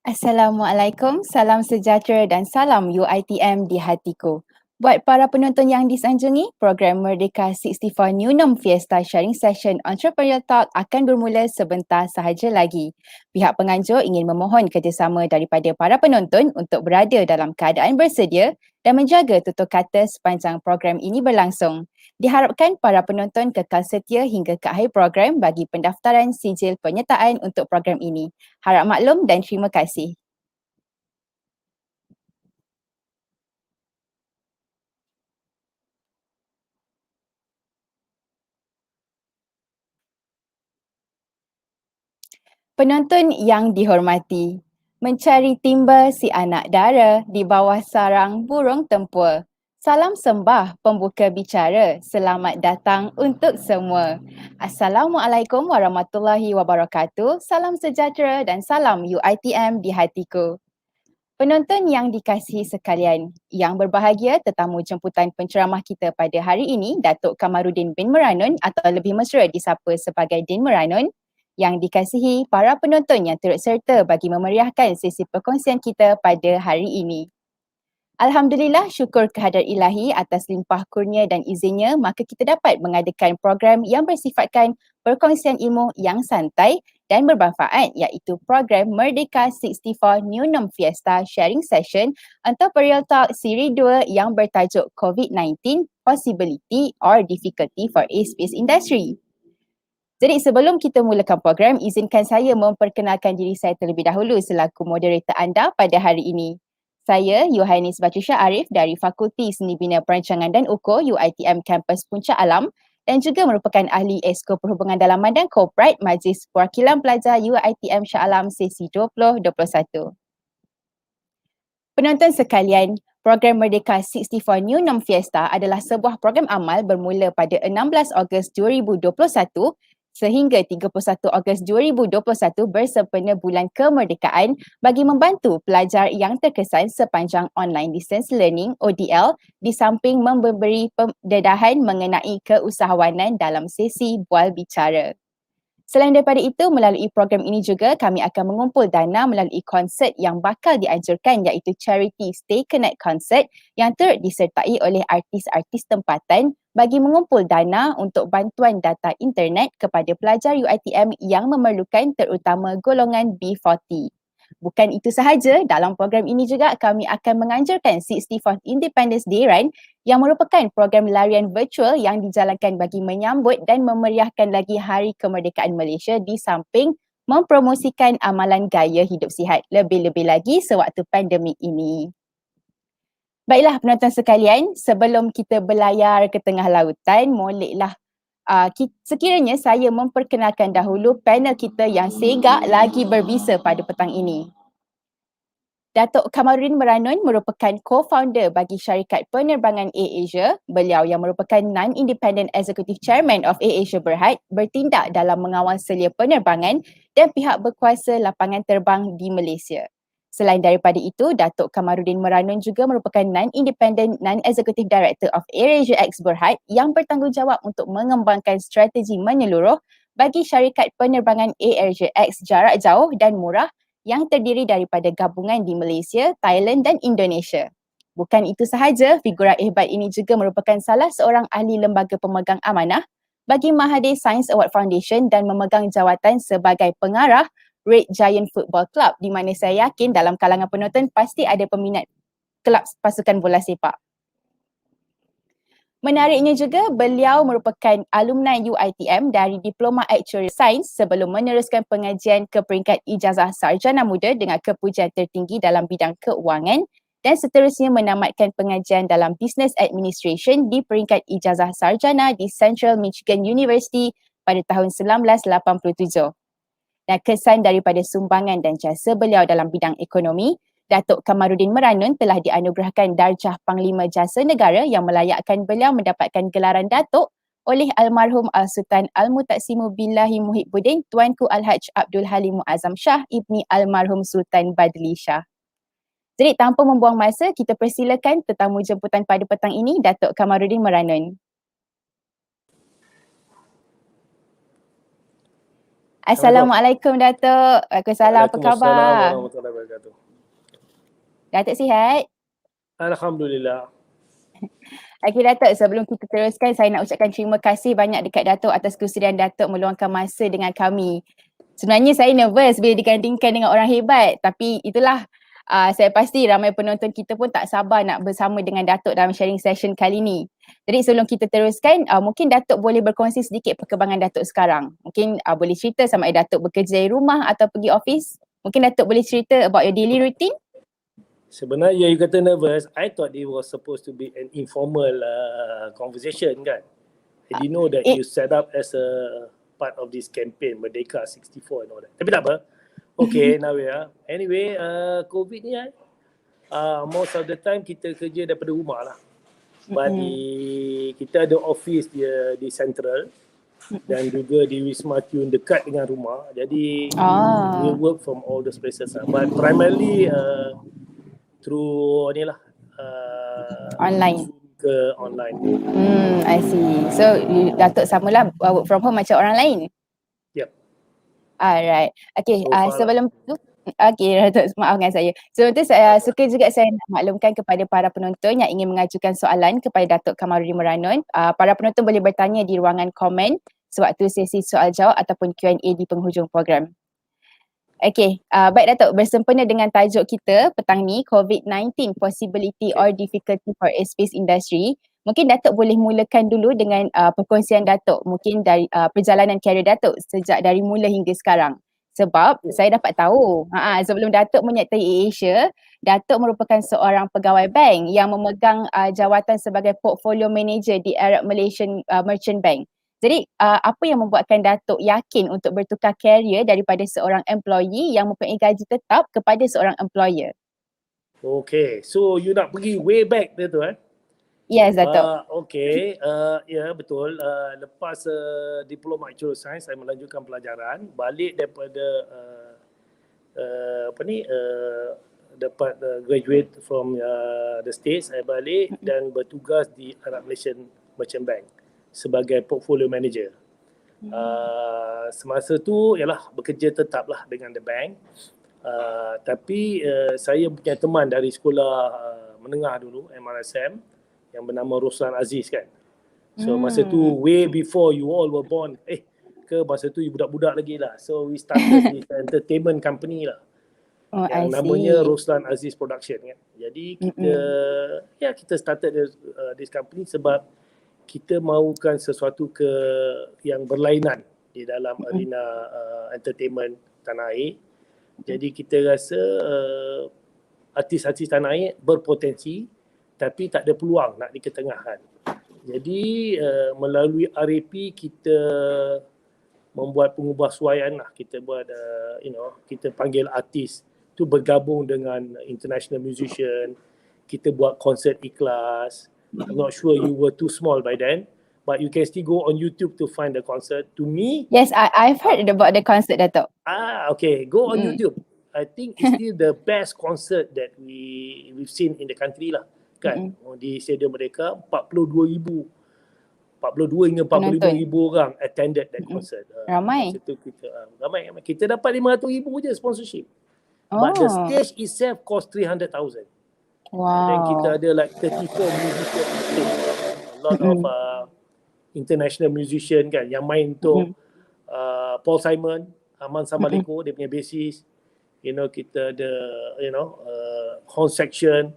Assalamualaikum, salam sejahtera dan salam UiTM di hatiku. Buat para penonton yang disanjungi, program Merdeka 64 New Norm Fiesta Sharing Session Entrepreneurial Talk akan bermula sebentar sahaja lagi. Pihak penganjur ingin memohon kerjasama daripada para penonton untuk berada dalam keadaan bersedia dan menjaga tutur kata sepanjang program ini berlangsung. Diharapkan para penonton kekal setia hingga ke akhir program bagi pendaftaran sijil penyertaan untuk program ini. Harap maklum dan terima kasih. Penonton yang dihormati, mencari timba si anak dara di bawah sarang burung tempur. Salam sembah pembuka bicara, selamat datang untuk semua. Assalamualaikum warahmatullahi wabarakatuh, salam sejahtera dan salam UiTM di hatiku. Penonton yang dikasihi sekalian, yang berbahagia tetamu jemputan penceramah kita pada hari ini, Datuk Kamarudin bin Meranun atau lebih mesra disapa sebagai Din Meranun, yang dikasihi para penonton yang turut serta bagi memeriahkan sesi perkongsian kita pada hari ini. Alhamdulillah, syukur kehadrat ilahi atas limpah kurnia dan izinnya, maka kita dapat mengadakan program yang bersifatkan perkongsian ilmu yang santai dan bermanfaat, iaitu program Merdeka 64 New Norm Fiesta Sharing Session Entrepreneurial Talk Siri 2 yang bertajuk COVID-19 Possibility or Difficulty for Airspace Industry. Jadi sebelum kita mulakan program, izinkan saya memperkenalkan diri saya terlebih dahulu selaku moderator anda pada hari ini. Saya Yohanis Batrisya Arif dari Fakulti Seni Bina Perancangan dan Ukur UiTM Kampus Puncak Alam dan juga merupakan ahli Esko Perhubungan Dalaman dan Korporat Majlis Perwakilan Pelajar UiTM Shah Alam Sesi 2021. Penonton sekalian, program Merdeka 64 New Norm Fiesta adalah sebuah program amal bermula pada 16 Ogos 2021 sehingga 31 Ogos 2021 bersempena Bulan Kemerdekaan bagi membantu pelajar yang terkesan sepanjang online distance learning ODL di samping memberi pendedahan mengenai keusahawanan dalam sesi bual bicara. Selain daripada itu, melalui program ini juga kami akan mengumpul dana melalui konsert yang bakal dianjurkan iaitu Charity Stay Connect Concert yang turut disertai oleh artis-artis tempatan bagi mengumpul dana untuk bantuan data internet kepada pelajar UiTM yang memerlukan terutama golongan B40. Bukan itu sahaja, dalam program ini juga kami akan menganjurkan 64th Independence Day Run yang merupakan program larian virtual yang dijalankan bagi menyambut dan memeriahkan lagi Hari Kemerdekaan Malaysia di samping mempromosikan amalan gaya hidup sihat, lebih-lebih lagi sewaktu pandemik ini. Baiklah penonton sekalian, sebelum kita berlayar ke tengah lautan, moleklah sekiranya saya memperkenalkan dahulu panel kita yang segak lagi berbisa pada petang ini. Datuk Kamarudin Meranun merupakan co-founder bagi syarikat penerbangan AirAsia. Beliau yang merupakan Non-Independent Executive Chairman of AirAsia Berhad bertindak dalam mengawal selia penerbangan dan pihak berkuasa lapangan terbang di Malaysia. Selain daripada itu, Datuk Kamarudin Meranun juga merupakan Non-Independent Non-Executive Director of AirAsia X Berhad yang bertanggungjawab untuk mengembangkan strategi menyeluruh bagi syarikat penerbangan AirAsia X jarak jauh dan murah yang terdiri daripada gabungan di Malaysia, Thailand dan Indonesia. Bukan itu sahaja, figura hebat ini juga merupakan salah seorang ahli lembaga pemegang amanah bagi Mahathir Science Award Foundation dan memegang jawatan sebagai pengarah Red Giant Football Club di mana saya yakin dalam kalangan penonton pasti ada peminat kelab pasukan bola sepak. Menariknya juga, beliau merupakan alumni UiTM dari Diploma Actuarial Science sebelum meneruskan pengajian ke peringkat ijazah sarjana muda dengan kepujian tertinggi dalam bidang keuangan dan seterusnya menamatkan pengajian dalam Business Administration di peringkat ijazah sarjana di Central Michigan University pada tahun 1987. Dan kesan daripada sumbangan dan jasa beliau dalam bidang ekonomi, Datuk Kamarudin Meranun telah dianugerahkan darjah Panglima Jasa Negara yang melayakkan beliau mendapatkan gelaran Datuk oleh almarhum Al-Sultan Al-Mutaksimu Billahi Muhibbuddin Tuanku Al-Haj Abdul Halim Muazzam Shah ibni almarhum Sultan Badli Shah. Jadi tanpa membuang masa, kita persilakan tetamu jemputan pada petang ini, Datuk Kamarudin Meranun. Assalamualaikum Datuk. Waalaikumsalam, apa Waalaikumsalam khabar? warahmatullahi wabarakatuh. Datuk sihat? Alhamdulillah. Okey Datuk, sebelum kita teruskan, saya nak ucapkan terima kasih banyak dekat Datuk atas kesudian Datuk meluangkan masa dengan kami. Sebenarnya saya nervous bila digandingkan dengan orang hebat, tapi itulah saya pasti ramai penonton kita pun tak sabar nak bersama dengan Datuk dalam sharing session kali ni. Jadi sebelum kita teruskan, mungkin Datuk boleh berkongsi sedikit perkembangan Datuk sekarang. Mungkin boleh cerita sama ada Datuk bekerja dari rumah atau pergi office. Mungkin Datuk boleh cerita about your daily routine? Sebenarnya you kata nervous, I thought it was supposed to be an informal conversation kan. I didn't know that you set up as a part of this campaign Merdeka 64 and all that. Tapi tak apa. Okay, now we are. Anyway, COVID ni most of the time kita kerja daripada rumah lah. But kita ada office di Central dan juga di Wisma Tun dekat dengan rumah. Jadi we work from all those places lah. But primarily through ni lah online. Ke online. I see. So Datuk samalah work from home macam orang lain? Yep. Alright. Okay, So sebelum tu Datuk maafkan saya. Sebelum tu saya suka juga saya nak maklumkan kepada para penonton yang ingin mengajukan soalan kepada Datuk Kamarudin Moranun. Para penonton boleh bertanya di ruangan komen sewaktu sesi soal jawab ataupun Q&A di penghujung program. Okay, baik Datuk, bersempena dengan tajuk kita petang ni, COVID-19 Possibility or Difficulty for Airspace Industry. Mungkin Datuk boleh mulakan dulu dengan perkongsian Datuk, mungkin dari perjalanan karier Datuk sejak dari mula hingga sekarang. Sebab saya dapat tahu, sebelum Datuk menyertai AirAsia, Datuk merupakan seorang pegawai bank yang memegang jawatan sebagai portfolio manager di Arab Malaysian Merchant Bank. Jadi apa yang membuatkan Datuk yakin untuk bertukar karier daripada seorang employee yang mempunyai gaji tetap kepada seorang employer? Okay, so you nak pergi way back dia tu Yes, Datuk. Okay, ya betul. Lepas Diploma Actual Science, saya melanjutkan pelajaran. Balik daripada dapat graduate from the States, saya balik dan bertugas di Arab Malaysian Merchant Bank sebagai portfolio manager. Semasa tu ialah bekerja tetap lah dengan the bank. Tapi saya punya teman dari sekolah menengah dulu, MRSM, yang bernama Roslan Aziz kan. So masa tu way before you all were born. Masa tu you budak-budak lagi lah. So we started this entertainment company lah. Yang namanya Roslan Aziz Production kan. Jadi kita started this company sebab kita mahukan sesuatu yang berlainan di dalam arena entertainment tanah air. Jadi kita rasa artis-artis tanah air berpotensi tapi tak ada peluang nak diketengahkan. Jadi melalui RAP kita membuat pengubahsuaian lah. Kita buat kita panggil artis tu bergabung dengan international musician. Kita buat konsert ikhlas. I'm not sure you were too small by then, but you can still go on YouTube to find the concert. To me, yes, I've heard about the concert, Datuk. Okay, go on YouTube. I think it's still the best concert that we've seen in the country lah, kan? Di Stadium Merdeka, 42 hingga 45,000 orang attended that concert. Ramai. Ramai. Kita dapat 500,000 je sponsorship. But the stage itself cost 300,000. Wow. And then kita ada like 34 musicians. A lot of international musician kan yang main tu. Paul Simon, Aman Samaleko, dia punya bassist. Kita ada horn section,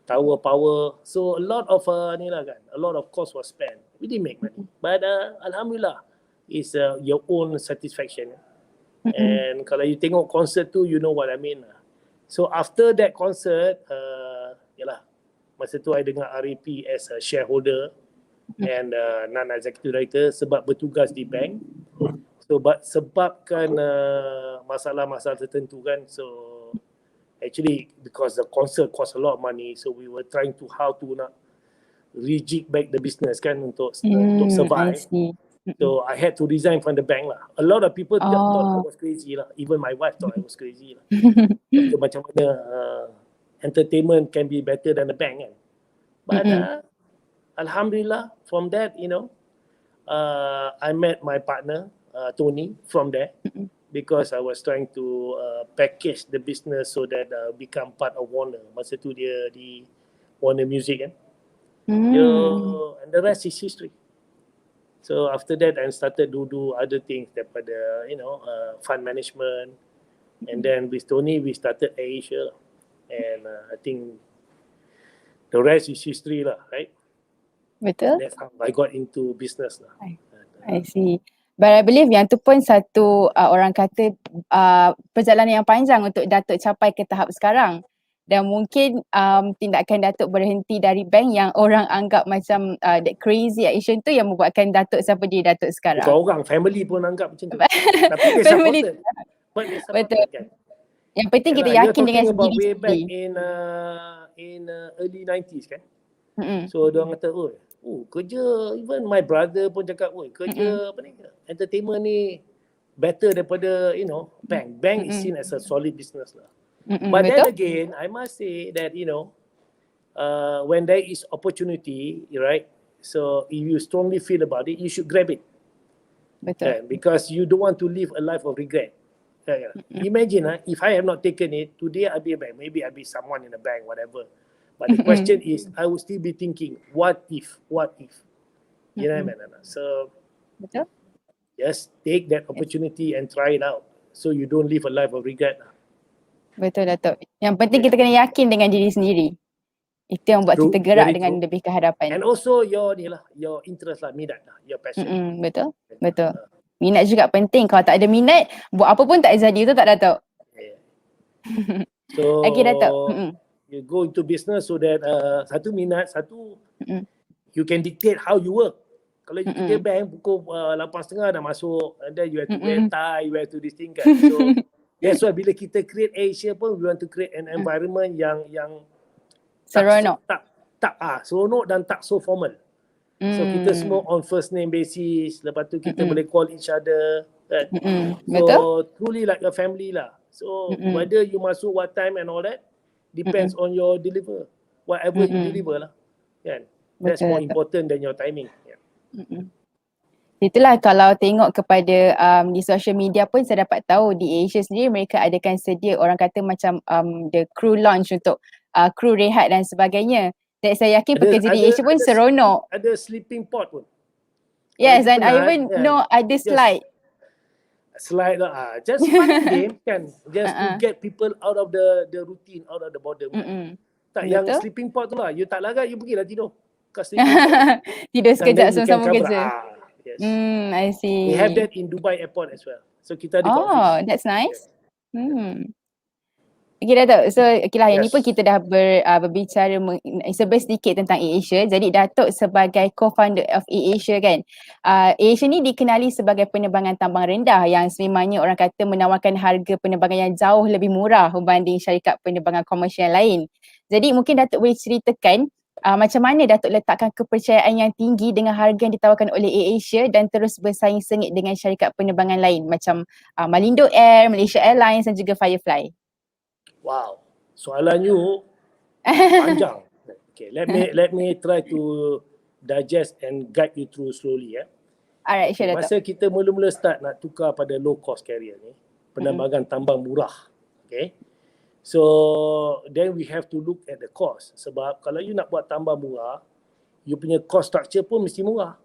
tower power. So a lot of ni lah kan, a lot of cost was spent. We didn't make money. But alhamdulillah, it's your own satisfaction. And kalau you tengok concert tu, you know what I mean lah. So after that concert, masa tu I dengar RAP as a shareholder and non-executive director sebab bertugas di bank. So sebabkan masalah-masalah tertentu kan, so actually because the concert cost a lot of money, so we were trying to how to nak rejig back the business kan untuk survive. So I had to resign from the bank lah. A lot of people thought I was crazy lah. Even my wife thought I was crazy lah. Macam mana entertainment can be better than the bank kan. But alhamdulillah from that, I met my partner Tony from there, because I was trying to package the business so that become part of Warner. Masa tu dia di Warner Music kan. And the rest is history. So after that I started to do other things daripada fund management, and then with Tony we started Asia, and I think the rest is history lah, right? Betul. That's how I got into business lah. I see. But I believe yang tu pun satu orang kata perjalanan yang panjang untuk Datuk capai ke tahap sekarang. Dan mungkin tindakan Datuk berhenti dari bank yang orang anggap macam that crazy action tu yang membuatkan Datuk sampai jadi Datuk sekarang. Bukan orang, family pun anggap macam tu. Tapi dia supported. But they supported. Betul. Kan? Yang penting kita yakin dengan sendiri. sendiri. Way back in early 90s kan. So dia orang kata, kerja, even my brother pun cakap, kerja apa ni, entertainment ni better daripada bank. Bank is seen as a solid business lah. But then again, I must say that when there is opportunity, right? So if you strongly feel about it, you should grab it. Betul. Because you don't want to live a life of regret. Imagine if I have not taken it, today I'll be a bank. Maybe I'll be someone in a bank, whatever. But the question is, I will still be thinking, what if? You know what I mean? So betul. Just take that opportunity and try it out, so you don't live a life of regret. Betul Datuk. Yang penting kita kena yakin dengan diri sendiri. Itu yang buat kita gerak dengan lebih ke hadapan. And also your interest lah, minat lah, your passion. Betul. Minat juga penting. Kalau tak ada minat, buat apa pun tak jadi. Betul tak Datuk? So Lagi Datuk. You go into business so that satu minat, satu you can dictate how you work. Kalau you kerja bank pukul 8.30 dah masuk, and then you have to wear tie, you have to this thing kan. So that's why bila kita create Asia pun, we want to create an environment yang seronok. Seronok dan tak so formal. So kita semua on first name basis, lepas tu kita boleh call each other kan. So truly like a family lah. So whether you masuk what time and all that depends on your deliver. Whatever you deliver lah kan. That's more important than your timing. Itulah kalau tengok kepada di social media pun saya dapat tahu di Asia sendiri mereka adakan sedia orang kata macam the crew launch untuk crew rehat dan sebagainya. Dan saya yakin pekerja di Asia pun seronok. Ada sleeping pod pun. Yes, and I even know ada slide. Slide lah. Just fun game kan. Just to get people out of the routine, out of the boredom. Tak yang sleeping pod tu lah. You tak larat, you pergilah tidur. Tidur sekejap sama-sama kerja. Yes. I see. We have that in Dubai airport as well. So kita ada that's nice. Okay Datuk, so lah yang ni pun kita dah berbicara sedikit tentang AirAsia. Jadi Datuk sebagai co-founder of AirAsia kan, AirAsia ni dikenali sebagai penerbangan tambang rendah yang sememangnya orang kata menawarkan harga penerbangan yang jauh lebih murah berbanding syarikat penerbangan komersial lain. Jadi mungkin Datuk boleh ceritakan macam mana Datuk letakkan kepercayaan yang tinggi dengan harga yang ditawarkan oleh AirAsia dan terus bersaing sengit dengan syarikat penerbangan lain macam Malindo Air, Malaysia Airlines dan juga Firefly. Wow, soalan you panjang. Okay, let me try to digest and guide you through slowly ya. Alright, sure Datuk. Masa kita mula-mula start nak tukar pada low cost carrier ni, penerbangan tambang murah. Okay. So then we have to look at the cost. Sebab kalau you nak buat tambang murah, you punya cost structure pun mesti murah.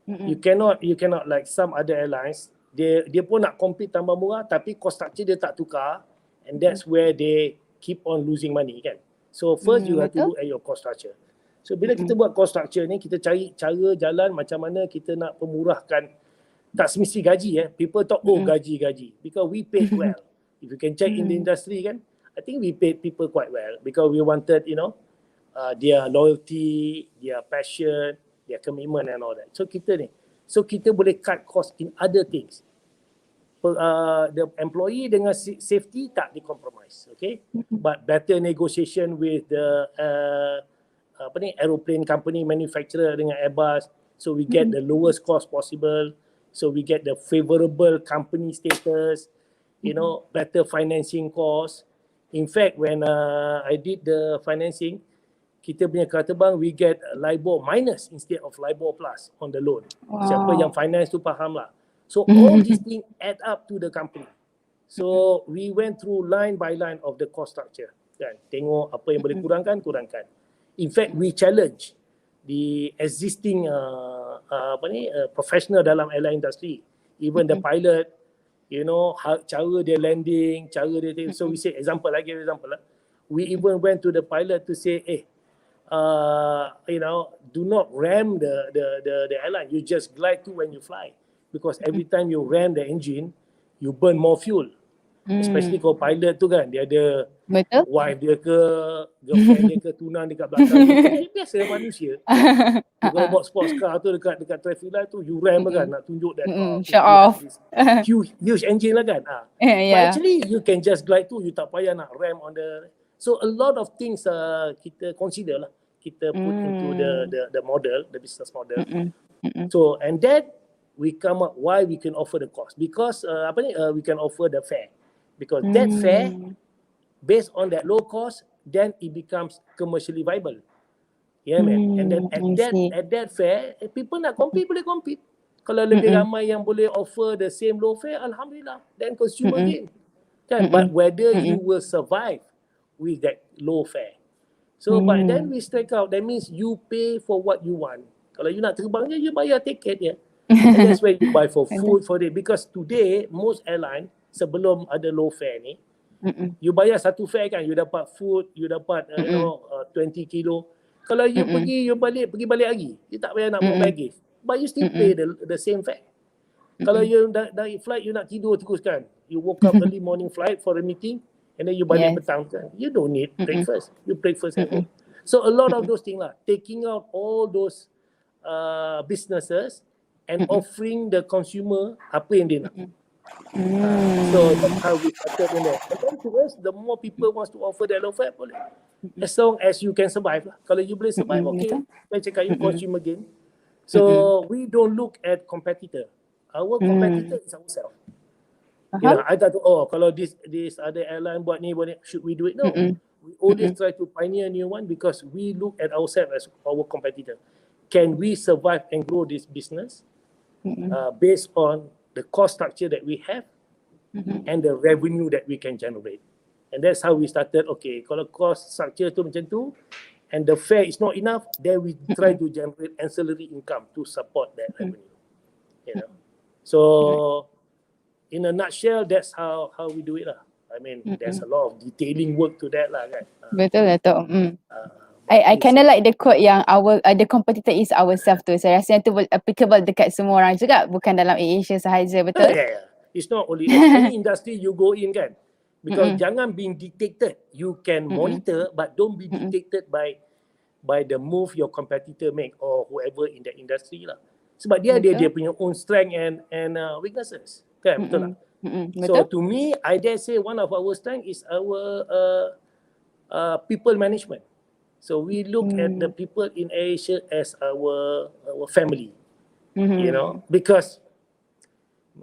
You cannot like some other airlines, dia pun nak compete tambang murah tapi cost structure dia tak tukar, and that's where they keep on losing money kan. So first you have to look at your cost structure. So bila kita buat cost structure ni, kita cari cara jalan macam mana kita nak pemurahkan. Tak semesti gaji people talk gaji because we paid well. If you can check in the industry kan, I think we paid people quite well because we wanted their loyalty, their passion, their commitment and all that. So kita boleh cut cost in other things. The employee dengan safety tak di-compromise, okay? But better negotiation with the aeroplane company manufacturer dengan Airbus, so we get the lowest cost possible, so we get the favorable company status, better financing cost. In fact, when I did the financing, kita punya kata bang, we get LIBOR minus instead of LIBOR plus on the loan. Siapa yang finance tu faham lah. So all these things add up to the company. So we went through line by line of the cost structure. Kan? Tengok apa yang boleh kurangkan. In fact, we challenge the existing professional dalam airline industry, even the pilot, you know, cara dia landing, cara dia. So we say example. We even went to the pilot to say, you know, do not ram the airline. You just glide to when you fly, because every time you ram the engine, you burn more fuel. Especially kalau pilot tu kan, dia ada wife dia ke, girlfriend dia ke, tunang dekat belakang dia. Biasa manusia. Kalau buat sports car tu dekat traffic light tu, you ram kan, nak tunjuk that show off. Huge engine lah kan. But actually you can just glide tu, you tak payah nak ram on the. So a lot of things kita consider lah, kita put into the model, the business model. So and then we come up why we can offer the cost, because we can offer the fare. Because that fare, based on that low cost, then it becomes commercially viable. Yeah, man. And then at that fare, people nak compete, boleh compete. Kalau lebih ramai yang boleh offer the same low fare, alhamdulillah, then consumer gain. Kan? But whether you will survive with that low fare. So, but then we strike out, that means you pay for what you want. Kalau you nak terbang je, you bayar tiket je. And that's where you buy for food, for it. Because today, most airline, sebelum ada low fare ni, you bayar satu fare kan, you dapat food, you dapat 20 kilo. Kalau you pergi balik lagi, you tak payah nak bawa baggage, but you still pay the same fare. Kalau you naik flight, you nak tidur terus kan, you woke up early morning flight for a meeting, and then you balik petang kan, you don't need breakfast, you breakfast at home. So a lot of those things lah, taking out all those businesses and offering the consumer apa yang dia nak. So that's how we started in that. And then to us, the more people wants to offer that low fare, boleh. As long as you can survive lah. Kalau you boleh survive, okay. Saya cakap you consumer gain. So we don't look at competitor. Our competitor is ourselves. You know, I tak tahu, kalau this other airline buat ni, should we do it? No. We always try to pioneer a new one, because we look at ourselves as our competitor. Can we survive and grow this business based on the cost structure that we have and the revenue that we can generate? And that's how we started. Okay, kalau cost structure tu macam tu and the fare is not enough, then we try to generate ancillary income to support that revenue. You know, so in a nutshell, that's how we do it lah. I mean, there's a lot of detailing work to that lah kan. Betul. I kind of like the quote yang the competitor is ourselves tu. Saya rasa yang tu applicable dekat semua orang juga, bukan dalam Asia sahaja, betul? Yeah. It's not only any industry you go in kan. Because jangan being dictated. You can monitor, but don't be dictated by the move your competitor make or whoever in the industry lah. Sebab dia punya own strength and weaknesses. Kan, betul tak? So to me, I dare say one of our strength is our people management. So we look at the people in Asia as our family, you know, because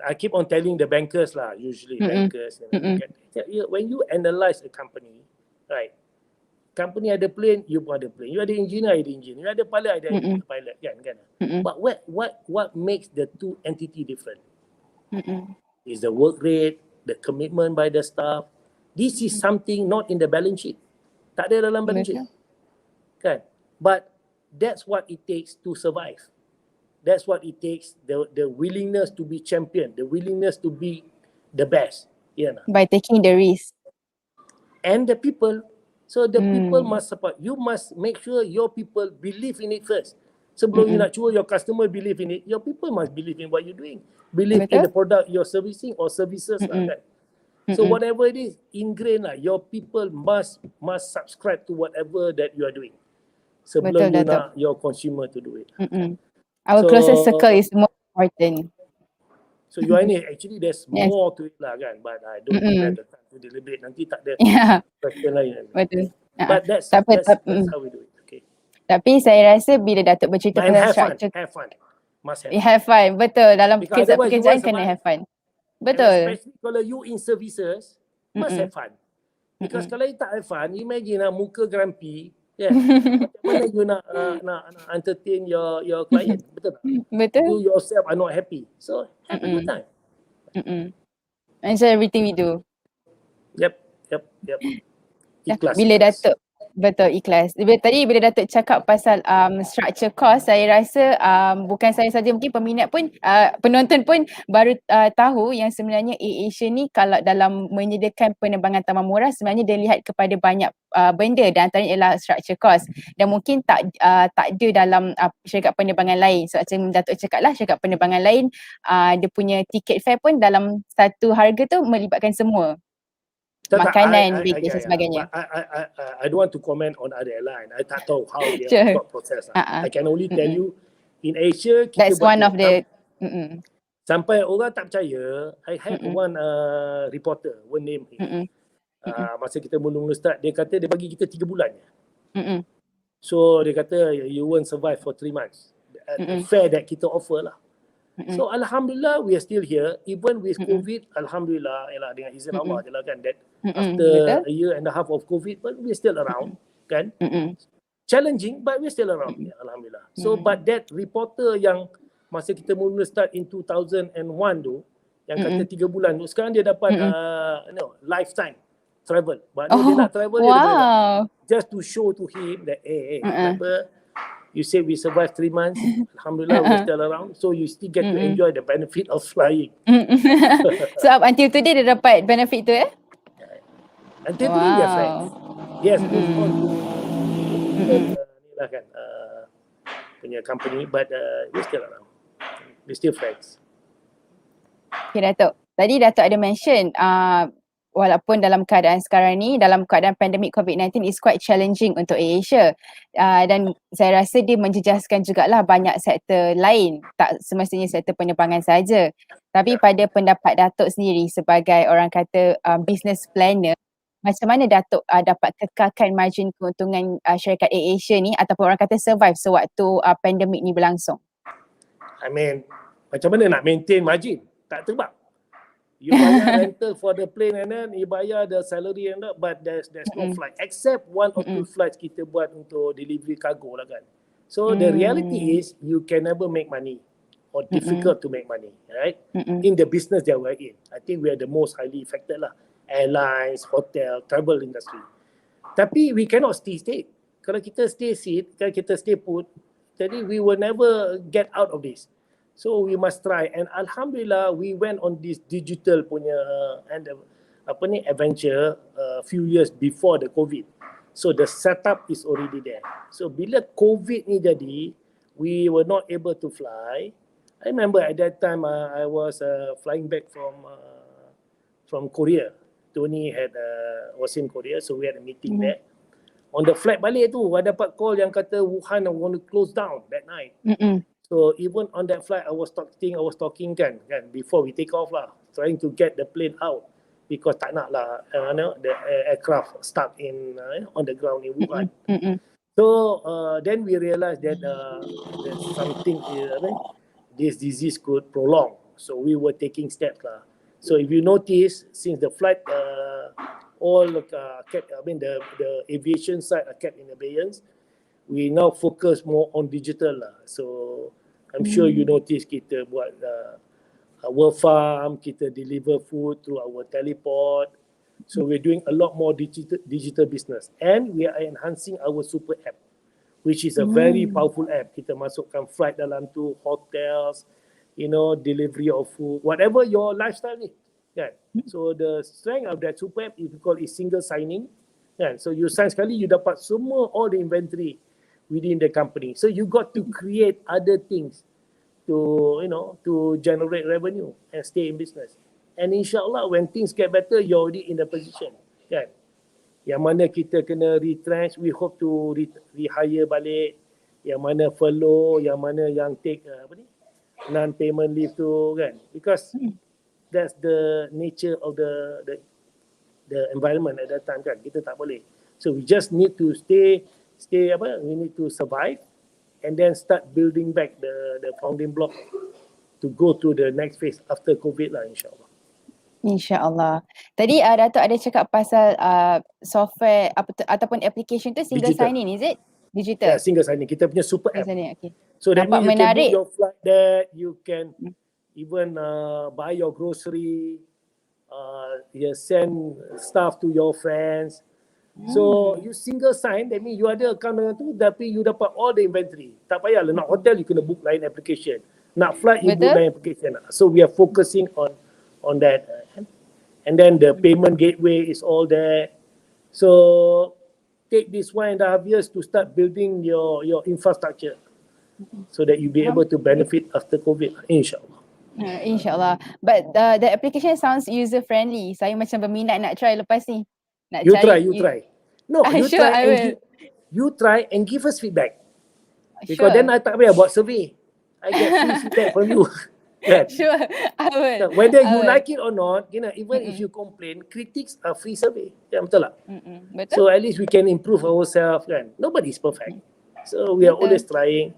I keep on telling the bankers lah, usually bankers, when you analyze a company, right? Company ada plane, you pun ada plane. You ada engineer, ada engineer. You ada pilot, ada pilot, kan? But what makes the two entity different? Is the work rate, the commitment by the staff. This is something not in the balance sheet. Tak ada dalam balance sheet. Kan? But that's what it takes to survive. That's what it takes, the willingness to be champion, the willingness to be the best. Yeah, by taking the risk. And the people. So the people must support. You must make sure your people believe in it first. Sebelum you nak cuba, your customer believe in it, your people must believe in what you're doing. Believe in the product you're servicing or services lah kan. So whatever it is, ingrained lah. Your people must subscribe to whatever that you are doing. Sebelum you nak your consumer to do it. Our closest circle is more important. So you are in it. Actually, there's more to it lah kan. But I don't have the time to deliberate. Nanti tak ada question lain. Betul. But that's how we do it. Okay. Tapi saya rasa bila Datuk bercerita pasal structure, have fun. Must have. Have fun. Betul. Dalam pekerjaan kena have fun. Betul. And especially kalau you in services, must have fun. Because kalau you tak have fun, imagine lah muka grumpy, Yeah. Macam mana you nak entertain your client? Betul tak? Betul. You yourself are not happy. So have a good time. Enjoy everything we do. Yep. Ikhlas. Bila Datuk ikhlas. Tadi bila Datuk cakap pasal structure cost, saya rasa bukan saya saja, mungkin peminat pun, penonton pun baru tahu yang sebenarnya AirAsia ni kalau dalam menyediakan penerbangan tambah murah sebenarnya dia lihat kepada banyak benda dan antaranya ialah structure cost, dan mungkin tak ada dalam syarikat penerbangan lain. So macam Datuk cakap lah, syarikat penerbangan lain dia punya tiket fare pun dalam satu harga tu melibatkan semua. Makanan, baggage dan sebagainya. I don't want to comment on other airline. I tak tahu how they got process. I can only tell you in Asia kita that's one of the sampai orang tak percaya. I had one reporter, one name him. Masa kita mula-mula start, dia kata dia bagi kita 3 bulan. So dia kata you won't survive for 3 months. The fare that kita offer lah. So Alhamdulillah we are still here even with COVID. Alhamdulillah, dengan izin Allah je lah kan, that after a year and a half of COVID, but we're still around kan. Challenging but we're still around, Alhamdulillah. So but that reporter yang masa kita mula start in 2001 tu, yang kata 3 bulan tu, sekarang dia dapat lifetime travel. But dia nak travel dia boleh, just to show to him that remember you said we survived 3 months. Alhamdulillah, we're still around. So you still get to enjoy the benefit of flying. So until today dia dapat benefit tu Until today we are friends. Yes, move on to punya company, but we're still around. We're still friends. Okay, Datuk. Tadi Datuk ada mention walaupun dalam keadaan sekarang ni, dalam keadaan pandemik COVID-19 is quite challenging untuk AirAsia, dan saya rasa dia menjejaskan jugalah banyak sektor lain, tak semestinya sektor penerbangan saja. Tapi pada pendapat Datuk sendiri sebagai orang kata business planner, macam mana Datuk dapat kekalkan margin keuntungan syarikat AirAsia ni ataupun orang kata survive sewaktu pandemik ni berlangsung? I mean, macam mana nak maintain margin? Tak terbang. You bayar rental for the plane and then you bayar the salary and that, but there's no flight except 1 or 2 flights kita buat untuk delivery cargo lah kan. So the reality is you can never make money or difficult to make money, right? In the business that we're in, I think we are the most highly affected lah. Airlines, hotel, travel industry. Tapi we cannot stay. Kalau kita kalau kita stay put, jadi we will never get out of this. So we must try, and Alhamdulillah we went on this digital punya adventure few years before the COVID. So the setup is already there. So bila COVID ni jadi, we were not able to fly. I remember at that time I was flying back from Korea. Tony was in Korea, so we had a meeting there. On the flight balik tu, I dapat call yang kata Wuhan want to close down that night. So even on that flight, I was talking kan before we take off lah, trying to get the plane out because tak nak lah the aircraft stuck on the ground in Wuhan. So then we realized that there's something this disease could prolong. So we were taking steps lah. So if you notice, since the flight all kept, the aviation side are kept in abeyance, we now focus more on digital lah. So I'm sure you notice kita buat our farm, kita deliver food through our teleport. So we're doing a lot more digital business, and we are enhancing our super app, which is a very powerful app. Kita masukkan flight dalam tu, hotels, delivery of food, whatever your lifestyle ni, kan? So the strength of that super app is called single signing, kan? So you sign sekali, you dapat semua all the inventory within the company. So you got to create other things to generate revenue and stay in business. And insyaAllah when things get better, you're already in the position, kan? Yang mana kita kena retrench, we hope to rehire balik. Yang mana furlough, yang mana yang take non-payment leave tu, kan? Because that's the nature of the environment at that time, kan? Kita tak boleh. So we just need to we need to survive and then start building back the founding block to go to the next phase after COVID lah, insyaAllah. InsyaAllah. Tadi Datuk ada cakap pasal software ataupun application tu single Digital. sign in, is it? Ya, Digital. single sign in. Kita punya super Single app. sign in, okay. So that Nampak means you can book menarik. your flight there, you can even buy your grocery, you send stuff to your friends. So you single sign, that means you ada account dengan tu tapi you dapat all the inventory. Tak payahlah nak hotel you kena book lain application. Nak flight you book Betul. lain application. So we are focusing on that. And then the payment gateway is all there. So take this 1.5 years to start building your infrastructure so that you be able to benefit after COVID, insyaAllah. InsyaAllah. But the application sounds user friendly. Saya macam berminat nak try lepas ni. Nak You cari. try. No, you Sure, try I and will. you try and give us feedback. Sure. Because then I tak payah buat survey. I get free feedback from you. Kan? Sure, I will. So, whether I you will. like it or not, you know, even if you complain, critics are free survey. Ya, betul tak? Betul. So at least we can improve ourselves kan. Nobody is perfect. So we are Betul. always trying.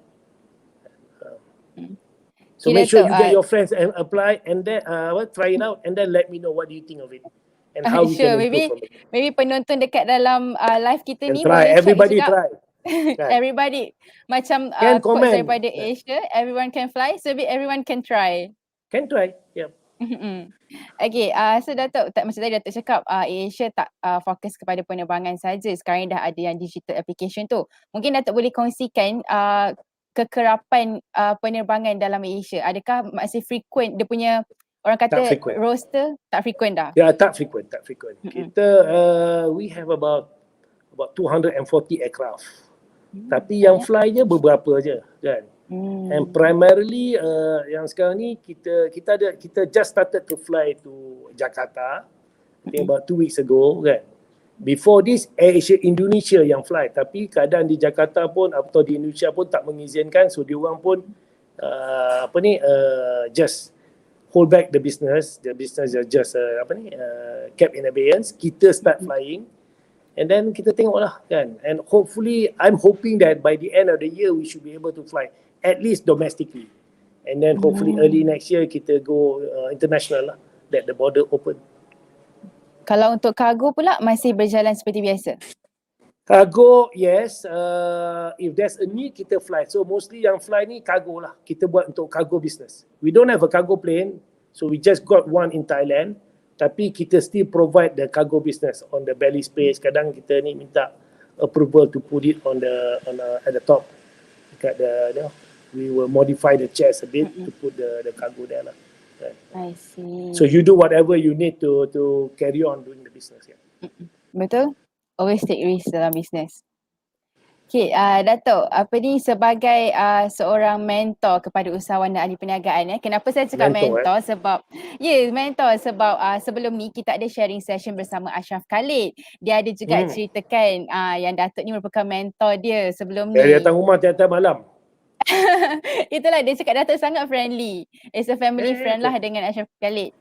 So Okay, make sure Datuk, you get your friends and apply and then try it out and then let me know what do you think of it and how we sure, can improve from it. maybe penonton dekat dalam live kita And ni try, boleh everybody check juga. try. Kan? Everybody. Macam Can quotes comment. daripada Asia, everyone can fly, so everyone can try. Can try, yeah. Okay, so Datuk, macam tadi Datuk cakap Asia tak fokus kepada penerbangan saja. Sekarang dah ada yang digital application tu. Mungkin Datuk boleh kongsikan kekerapan penerbangan dalam Asia. Adakah masih frequent dia punya, orang kata roster tak frequent dah? Ya, tak frequent. Kita we have about 240 aircraft. Tapi yang fly je beberapa je kan. And primarily yang sekarang ni kita just started to fly to Jakarta I think about 2 weeks ago kan. Before this AirAsia Indonesia yang fly, tapi keadaan di Jakarta pun atau di Indonesia pun tak mengizinkan, so diorang pun just hold back the business just kept in abeyance. Kita start flying and then kita tengoklah kan, and hopefully I'm hoping that by the end of the year we should be able to fly at least domestically, and then hopefully early next year kita go international lah, let the border open. Kalau untuk kargo pula masih berjalan seperti biasa? Cargo, yes. If there's a need, kita fly. So mostly yang fly ni cargo lah. Kita buat untuk cargo business. We don't have a cargo plane, so we just got one in Thailand. Tapi kita still provide the cargo business on the belly space. Kadang kita ni minta approval to put it on at the top. Dekat we will modify the chairs a bit to put the cargo there lah. Right. I see. So you do whatever you need to carry on doing the business. Yeah. Betul. Always take risk dalam business. Okay, Datuk, sebagai seorang mentor kepada usahawan dan ahli perniagaan, kenapa saya cakap mentor? Sebab sebelum ni kita ada sharing session bersama Ashraf Khalid. Dia ada juga ceritakan yang Datuk ni merupakan mentor dia sebelum ni. Dia datang rumah tiap-tiap malam. Itulah, dia cakap Datuk sangat friendly. It's a family friend lah dengan Ashraf Khalid.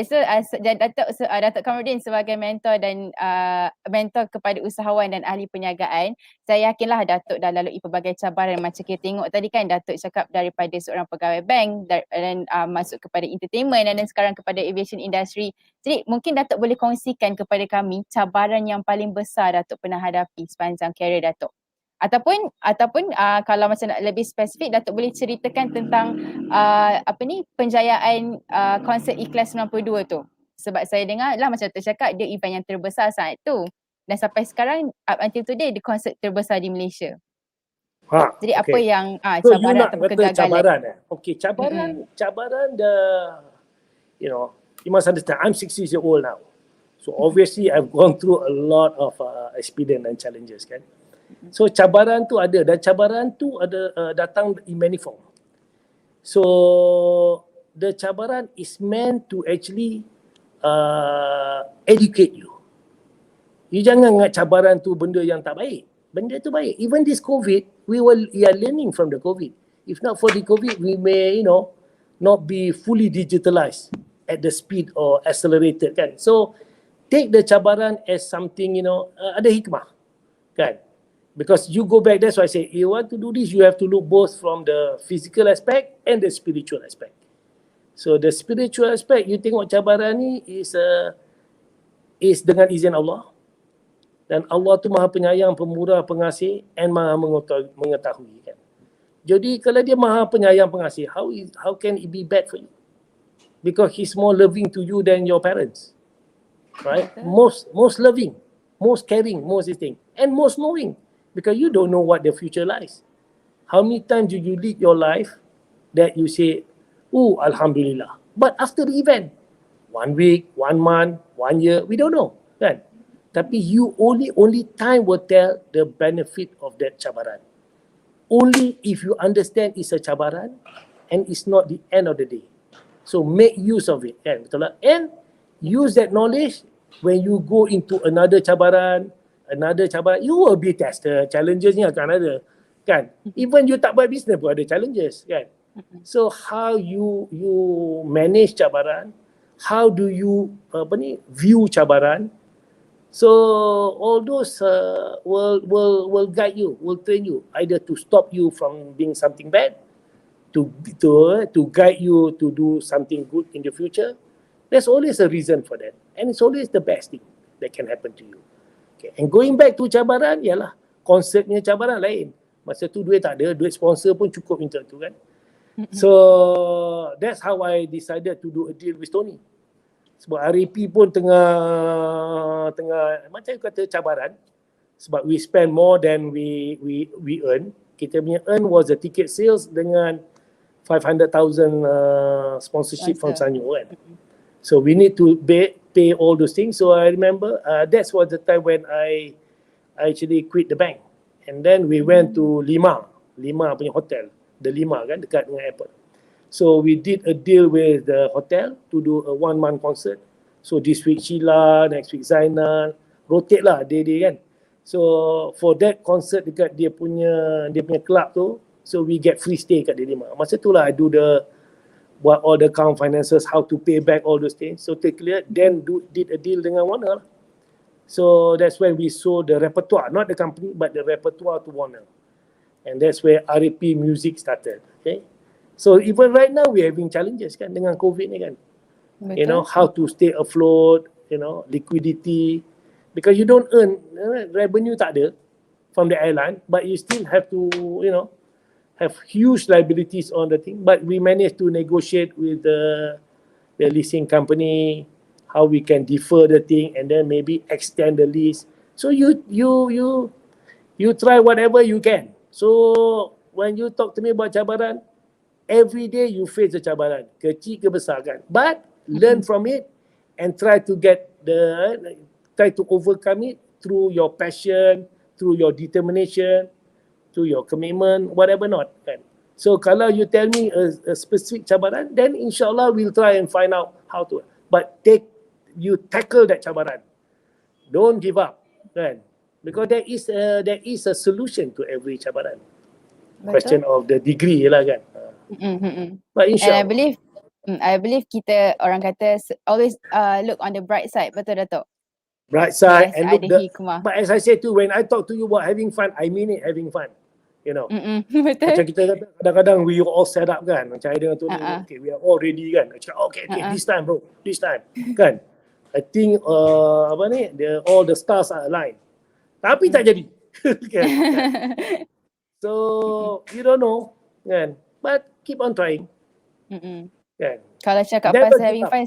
So Datuk Kamruddin sebagai mentor dan mentor kepada usahawan dan ahli perniagaan, saya yakinlah Datuk dah lalui pelbagai cabaran. Macam kita tengok tadi kan, Datuk cakap daripada seorang pegawai bank dan masuk kepada entertainment dan sekarang kepada aviation industry. Jadi mungkin Datuk boleh kongsikan kepada kami cabaran yang paling besar Datuk pernah hadapi sepanjang karier Datuk. Ataupun kalau macam nak lebih spesifik, Datuk boleh ceritakan tentang penjayaan konsert Ikhlas 92 tu. Sebab saya dengar lah macam Datuk cakap, dia event yang terbesar saat tu. Dan sampai sekarang up until today dia konsert terbesar di Malaysia. Jadi apa yang cabaran ataupun kegagalan? Cabaran cabaran you must understand, I'm 60 years old now. So obviously I've gone through a lot of experience and challenges kan. So cabaran tu ada, dan cabaran tu ada datang in many form. So the cabaran is meant to actually educate you. You jangan ingat cabaran tu benda yang tak baik. Benda tu baik. Even this COVID, we are learning from the COVID. If not for the COVID, we may not be fully digitalized at the speed or accelerated kan. So take the cabaran as something ada hikmah kan. Because you go back, that's why I say, you want to do this, you have to look both from the physical aspect and the spiritual aspect. So the spiritual aspect, you tengok cabaran ni is dengan izin Allah. Dan Allah tu maha penyayang, pemurah, pengasih and maha mengetahui kan. Jadi kalau dia maha penyayang, pengasih, how can it be bad for you? Because he's more loving to you than your parents. Right? Most loving, most caring, most this thing. And most knowing. Because you don't know what the future lies. How many times do you lead your life that you say, oh, Alhamdulillah. But after the event, 1 week, 1 month, 1 year, we don't know. Kan? Tapi you only time will tell the benefit of that cabaran. Only if you understand it's a cabaran and it's not the end of the day. So make use of it. Kan? Betul lah? And use that knowledge when you go into another cabaran, you will be tested. Challenges ni akan ada. Kan? Even you tak buat business pun ada challenges. Kan? So how you manage cabaran, how do you view cabaran? So all those will guide you, will train you, either to stop you from being something bad, to guide you to do something good in the future. There's always a reason for that, and it's always the best thing that can happen to you. Okay. And going back to cabaran, ialah konsepnya cabaran lain. Masa tu duit tak ada, duit sponsor pun cukup untuk tu kan. So that's how I decided to do a deal with Tony. Sebab RAP pun tengah macam kata cabaran. Sebab we spend more than we earn. Kita punya earn was the ticket sales dengan 500,000 sponsorship from Sanyo kan. So we need to pay all those things. So I remember that was the time when I actually quit the bank. And then we went to Lima punya hotel. The Lima kan, dekat dengan airport. So we did a deal with the hotel to do a 1-month concert. So this week Sheila, next week Zainal, rotate lah day kan. So for that concert dekat dia punya club tu, so we get free stay kat dia Lima. Masa tu lah I do buat all the account finances, how to pay back all those things. So take clear, then did a deal dengan Warner lah. So that's when we sold the repertoire, not the company, but the repertoire to Warner. And that's where RAP music started. Okay. So even right now we're having challenges kan dengan COVID ni kan. Betul. You know, how to stay afloat, you know, liquidity. Because you don't earn, revenue tak ada from the airline, but you still have to, you know, have huge liabilities on the thing. But we managed to negotiate with the leasing company, how we can defer the thing and then maybe extend the lease. So you try whatever you can. So when you talk to me about cabaran, every day you face the cabaran, kecil ke besar kan. But learn from it and try to overcome it through your passion, through your determination, through your commitment, whatever not kan. So kalau you tell me a specific cabaran, then insyaAllah we'll try and find out how to. But tackle that cabaran. Don't give up kan. Because there is a solution to every cabaran. Betul. Question of the degree lah kan. But insyaAllah. And I believe kita orang kata always look on the bright side. Betul Datuk? Bright side. Yes, and look but as I said too, when I talk to you about having fun, I mean it, having fun. You know. Betul. Macam kita kadang-kadang we all set up kan. Macam I dengan Tony, okay, we are all ready kan. Okay, this time bro, this time. Kan. I think all the stars are aligned. Tapi tak jadi. Kan? So you don't know kan. But keep on trying. Kan? Kalau cakap never pasal having fun,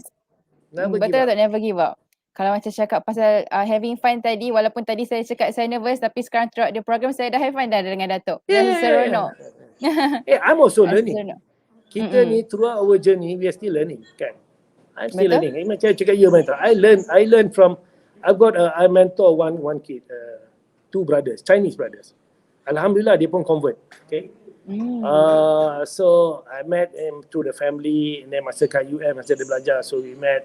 betul tak, never give up. Kalau macam cakap pasal having fun tadi, walaupun tadi saya cakap saya nervous, tapi sekarang throughout the program saya dah have fun dah dengan Datuk. Dan seronok. I'm also learning. Kita ni throughout our journey we are still learning kan. I'm still learning. Macam cakap you mentor. I learn from. I mentor one kid, 2 brothers, Chinese brothers. Alhamdulillah dia pun convert. Okay. So I met him through the family, and then masa kat masa dia belajar, so we met.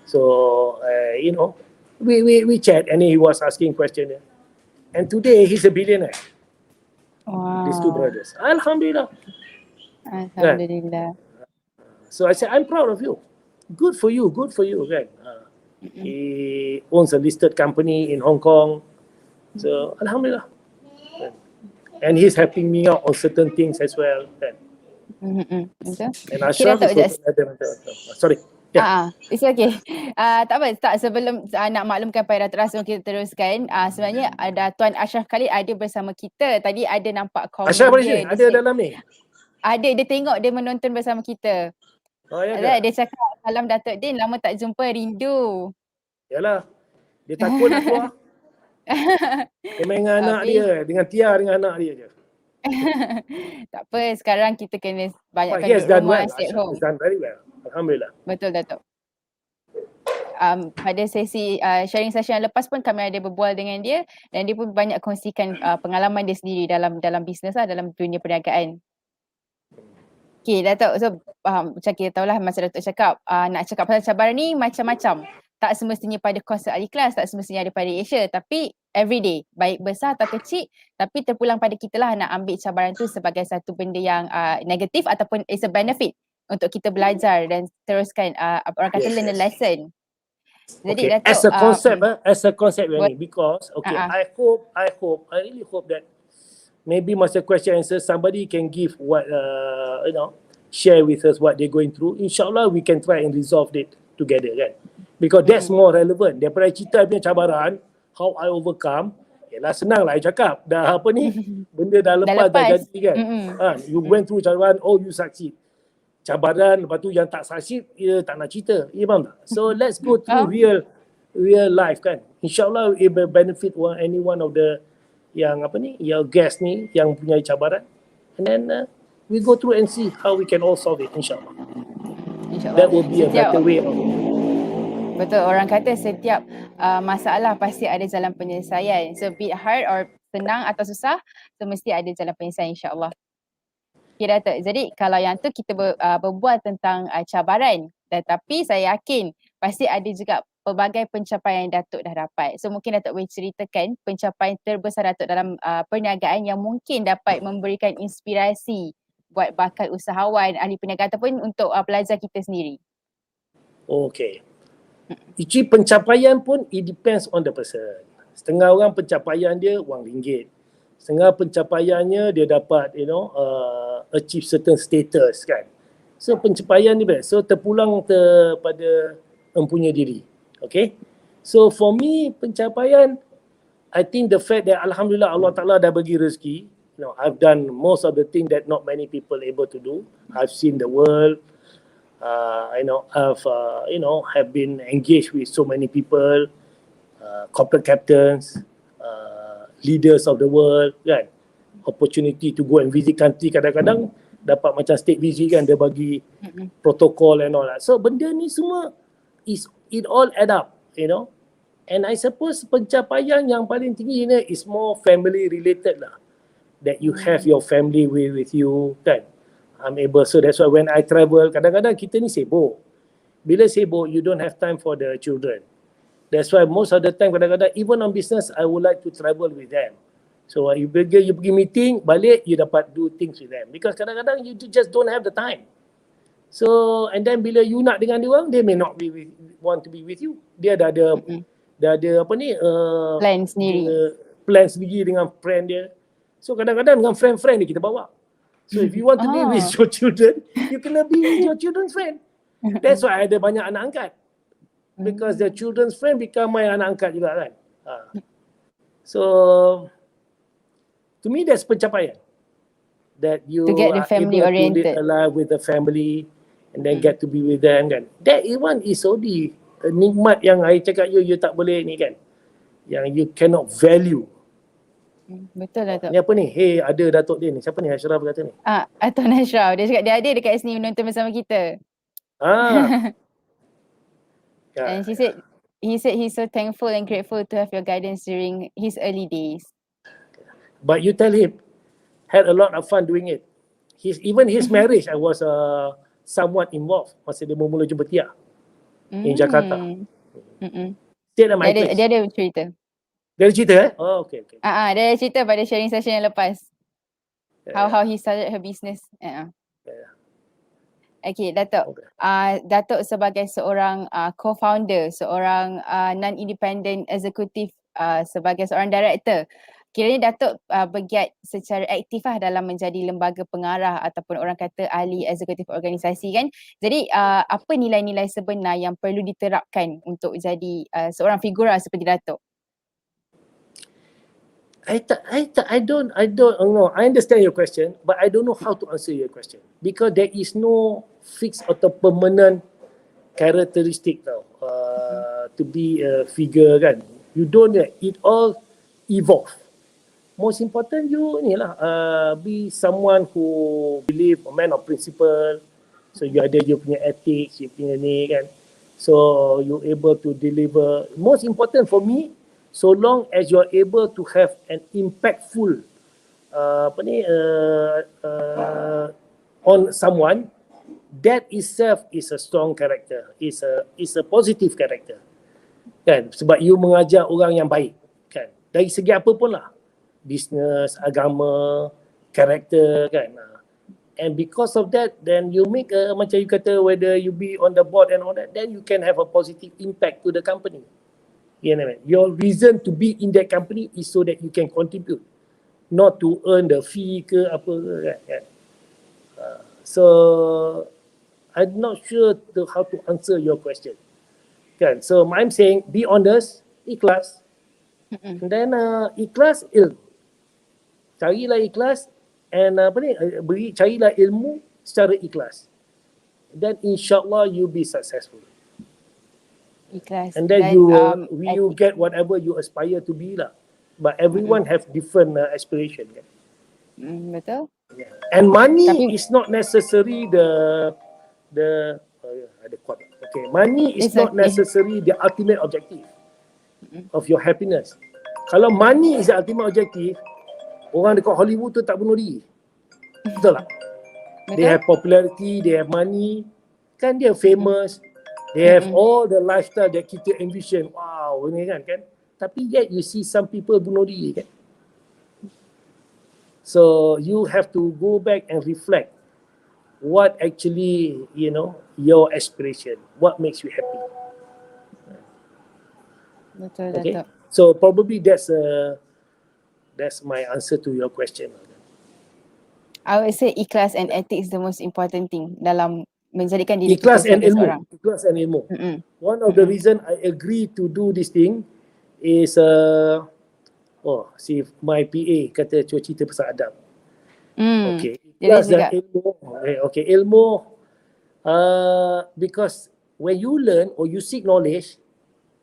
So you know, we chat, and then he was asking question. And today he's a billionaire. Wow. These 2 brothers. Alhamdulillah. Alhamdulillah. So I said, I'm proud of you. Good for you kan. He owns a listed company in Hong Kong. So Alhamdulillah. And he's helping me out on certain things as well kan. Betul. And Okay, Ashraf Datuk, is also another mental. Sorry. Yeah. It's okay. Tak apa, sebelum nak maklumkan pada Datuk Ras sebelum kita teruskan, sebenarnya ada Tuan Ashraf Khalid ada bersama kita. Tadi ada nampak komen Ashraf ada dia. sini? Ada dalam ni? Ada, dia tengok, dia menonton bersama kita. Oh ya ke? Dia cakap, salam Datuk Din, lama tak jumpa, rindu. Yalah. Dia takut nak keluar. Dia main dengan anak dia, dengan Tia, dengan anak dia je. Tak apa, sekarang kita kena banyakkan He has duduk done rumah, well. stay at Ashraf home. has done very well. Alhamdulillah. Betul, Datuk. Pada sesi sharing session yang lepas pun kami ada berbual dengan dia dan dia pun banyak kongsikan pengalaman dia sendiri dalam bisnes lah, dalam dunia perniagaan. Okay, Datuk. So, macam kita tahulah masa Datuk cakap, nak cakap pasal cabaran ni macam-macam. Tak semestinya pada konsert Al-Ikhlas, tak semestinya ada pada Asia, tapi everyday, baik besar atau kecil, tapi terpulang pada kita lah nak ambil cabaran tu sebagai satu benda yang negatif ataupun is a benefit untuk kita belajar dan teruskan orang kata learn a lesson. Jadi Okay, Datuk, as a concept ni, because I really hope that maybe masa question answer somebody can give what share with us what they're going through. InsyaAllah we can try and resolve it together kan. Because that's more relevant. Daripada cerita punya cabaran, how I overcome, yalah senang lah I cakap. Dah apa ni, benda dah lepas, dah jadi kan. You went through cabaran, oh you succeed. Cabaran, lepas tu yang tak succeed, dia tak nak cerita. Ya faham tak? So let's go through real life kan. InsyaAllah it will benefit any one of the yang apa ni, your guest ni yang punya cabaran. And then we go through and see how we can all solve it, insyaAllah. That will be a better way of it. Betul, orang kata setiap masalah pasti ada jalan penyelesaian. So be it hard or senang atau susah, so mesti ada jalan penyelesaian insyaAllah. Okay Datuk, jadi kalau yang tu kita berbual tentang cabaran, tetapi saya yakin pasti ada juga pelbagai pencapaian yang Datuk dah dapat. So mungkin Datuk boleh ceritakan pencapaian terbesar Datuk dalam perniagaan yang mungkin dapat memberikan inspirasi buat bakal usahawan, ahli perniagaan ataupun untuk pelajar kita sendiri. Okay. Iji pencapaian pun it depends on the person. Setengah orang pencapaian dia RM1. Setengah pencapaiannya dia dapat achieve certain status kan. So pencapaian ni best. So terpulang pada empunya diri. Okay. So for me pencapaian, I think the fact that Alhamdulillah Allah Ta'ala dah bagi rezeki. I've done most of the thing that not many people able to do. I've seen the world. Have been engaged with so many people, corporate captains, leaders of the world, kan. Opportunity to go and visit country, kadang-kadang dapat macam state visit kan, dia bagi protocol and all that. So benda ni semua it all add up, And I suppose pencapaian yang paling tinggi ni is more family related lah. That you have your family with you, kan. I'm able, so that's why when I travel, kadang-kadang kita ni sibuk. Bila sibuk, you don't have time for the children. That's why most of the time, kadang-kadang even on business, I would like to travel with them. So you pergi meeting, balik, you dapat do things with them. Because kadang-kadang you just don't have the time. So, and then bila you nak dengan dia orang, they may not want to be with you. Dia dah ada apa ni, plan sendiri. Plan sendiri dengan friend dia. So kadang-kadang dengan friend-friend dia kita bawa. So if you want to be with your children, you kena be with your children's friend. That's why ada banyak anak angkat. Because the children's friend become my anak angkat juga kan. So to me that's pencapaian. That you to get the family are able oriented. to live alive with the family and then get to be with them kan. That one is only a nikmat yang I cakap you tak boleh ni kan. Yang you cannot value. Betul Datuk. Ni apa ni? Hey, ada Datuk dia ni. Siapa ni? Ashraf kata ni. Tuan Ashraf. Dia cakap dia ada dekat sini menonton bersama kita. And he said he's so thankful and grateful to have your guidance during his early days. But you tell him, had a lot of fun doing it. Even his marriage, I was somewhat involved masa dia mula jumpa Tia in Jakarta. Dia ada cerita. Dia ada cerita Oh, okay. Dia ada cerita pada sharing session yang lepas. How he started her business. Okay, Datuk. Datuk sebagai seorang co-founder, seorang non-independent executive, sebagai seorang director, kiranya Datuk bergiat secara aktif lah dalam menjadi lembaga pengarah ataupun orang kata ahli eksekutif organisasi kan. Jadi apa nilai-nilai sebenar yang perlu diterapkan untuk jadi seorang figura seperti Datuk? I don't know. I understand your question, but I don't know how to answer your question because there is no fixed atau permanent characteristic tau to be a figure kan. You don't, it all evolve. Most important you ni lah be someone who believe, a man of principle. So you ada you punya ethics, you punya ni kan. So you able to deliver. Most important for me, so long as you're able to have an impactful on someone, that itself is a strong character, is a positive character kan, sebab you mengajar orang yang baik kan, dari segi apa pun lah, business, agama, karakter kan. And because of that, then you make macam you kata, whether you be on the board and all that, then you can have a positive impact to the company. You know, your reason to be in that company is so that you can contribute, not to earn the fee ke apa ke kan. So I'm not sure how to answer your question kan. So I'm saying be honest, ikhlas, and then ikhlas ilmu, carilah ikhlas, and carilah ilmu secara ikhlas, then insyaAllah you'll be successful. Ikhlas. And then you get whatever you aspire to be lah. But everyone have different aspiration kan. Betul. And money is not necessary ada quote. Okay, money is not necessary the ultimate objective of your happiness. Kalau money is the ultimate objective, orang dekat Hollywood tu tak bunuh diri. Betul tak? They have popularity, they have money, kan dia famous. They have all the lifestyle that kita envision. Wow, ni kan. Tapi yet you see some people bunuh diri kan. So you have to go back and reflect what actually, you know, your aspiration, what makes you happy. Betul, okay? Datuk. So probably that's my answer to your question. I would say ikhlas and ethics the most important thing dalam menjadikan diri ikhlas kita and sebagai ilmu. seorang. Ikhlas and ilmu. One of the reason I agree to do this thing is si my PA kata cuba cerita pasal adab. Okay, ikhlas dan ilmu. Okay, ilmu because when you learn or you seek knowledge,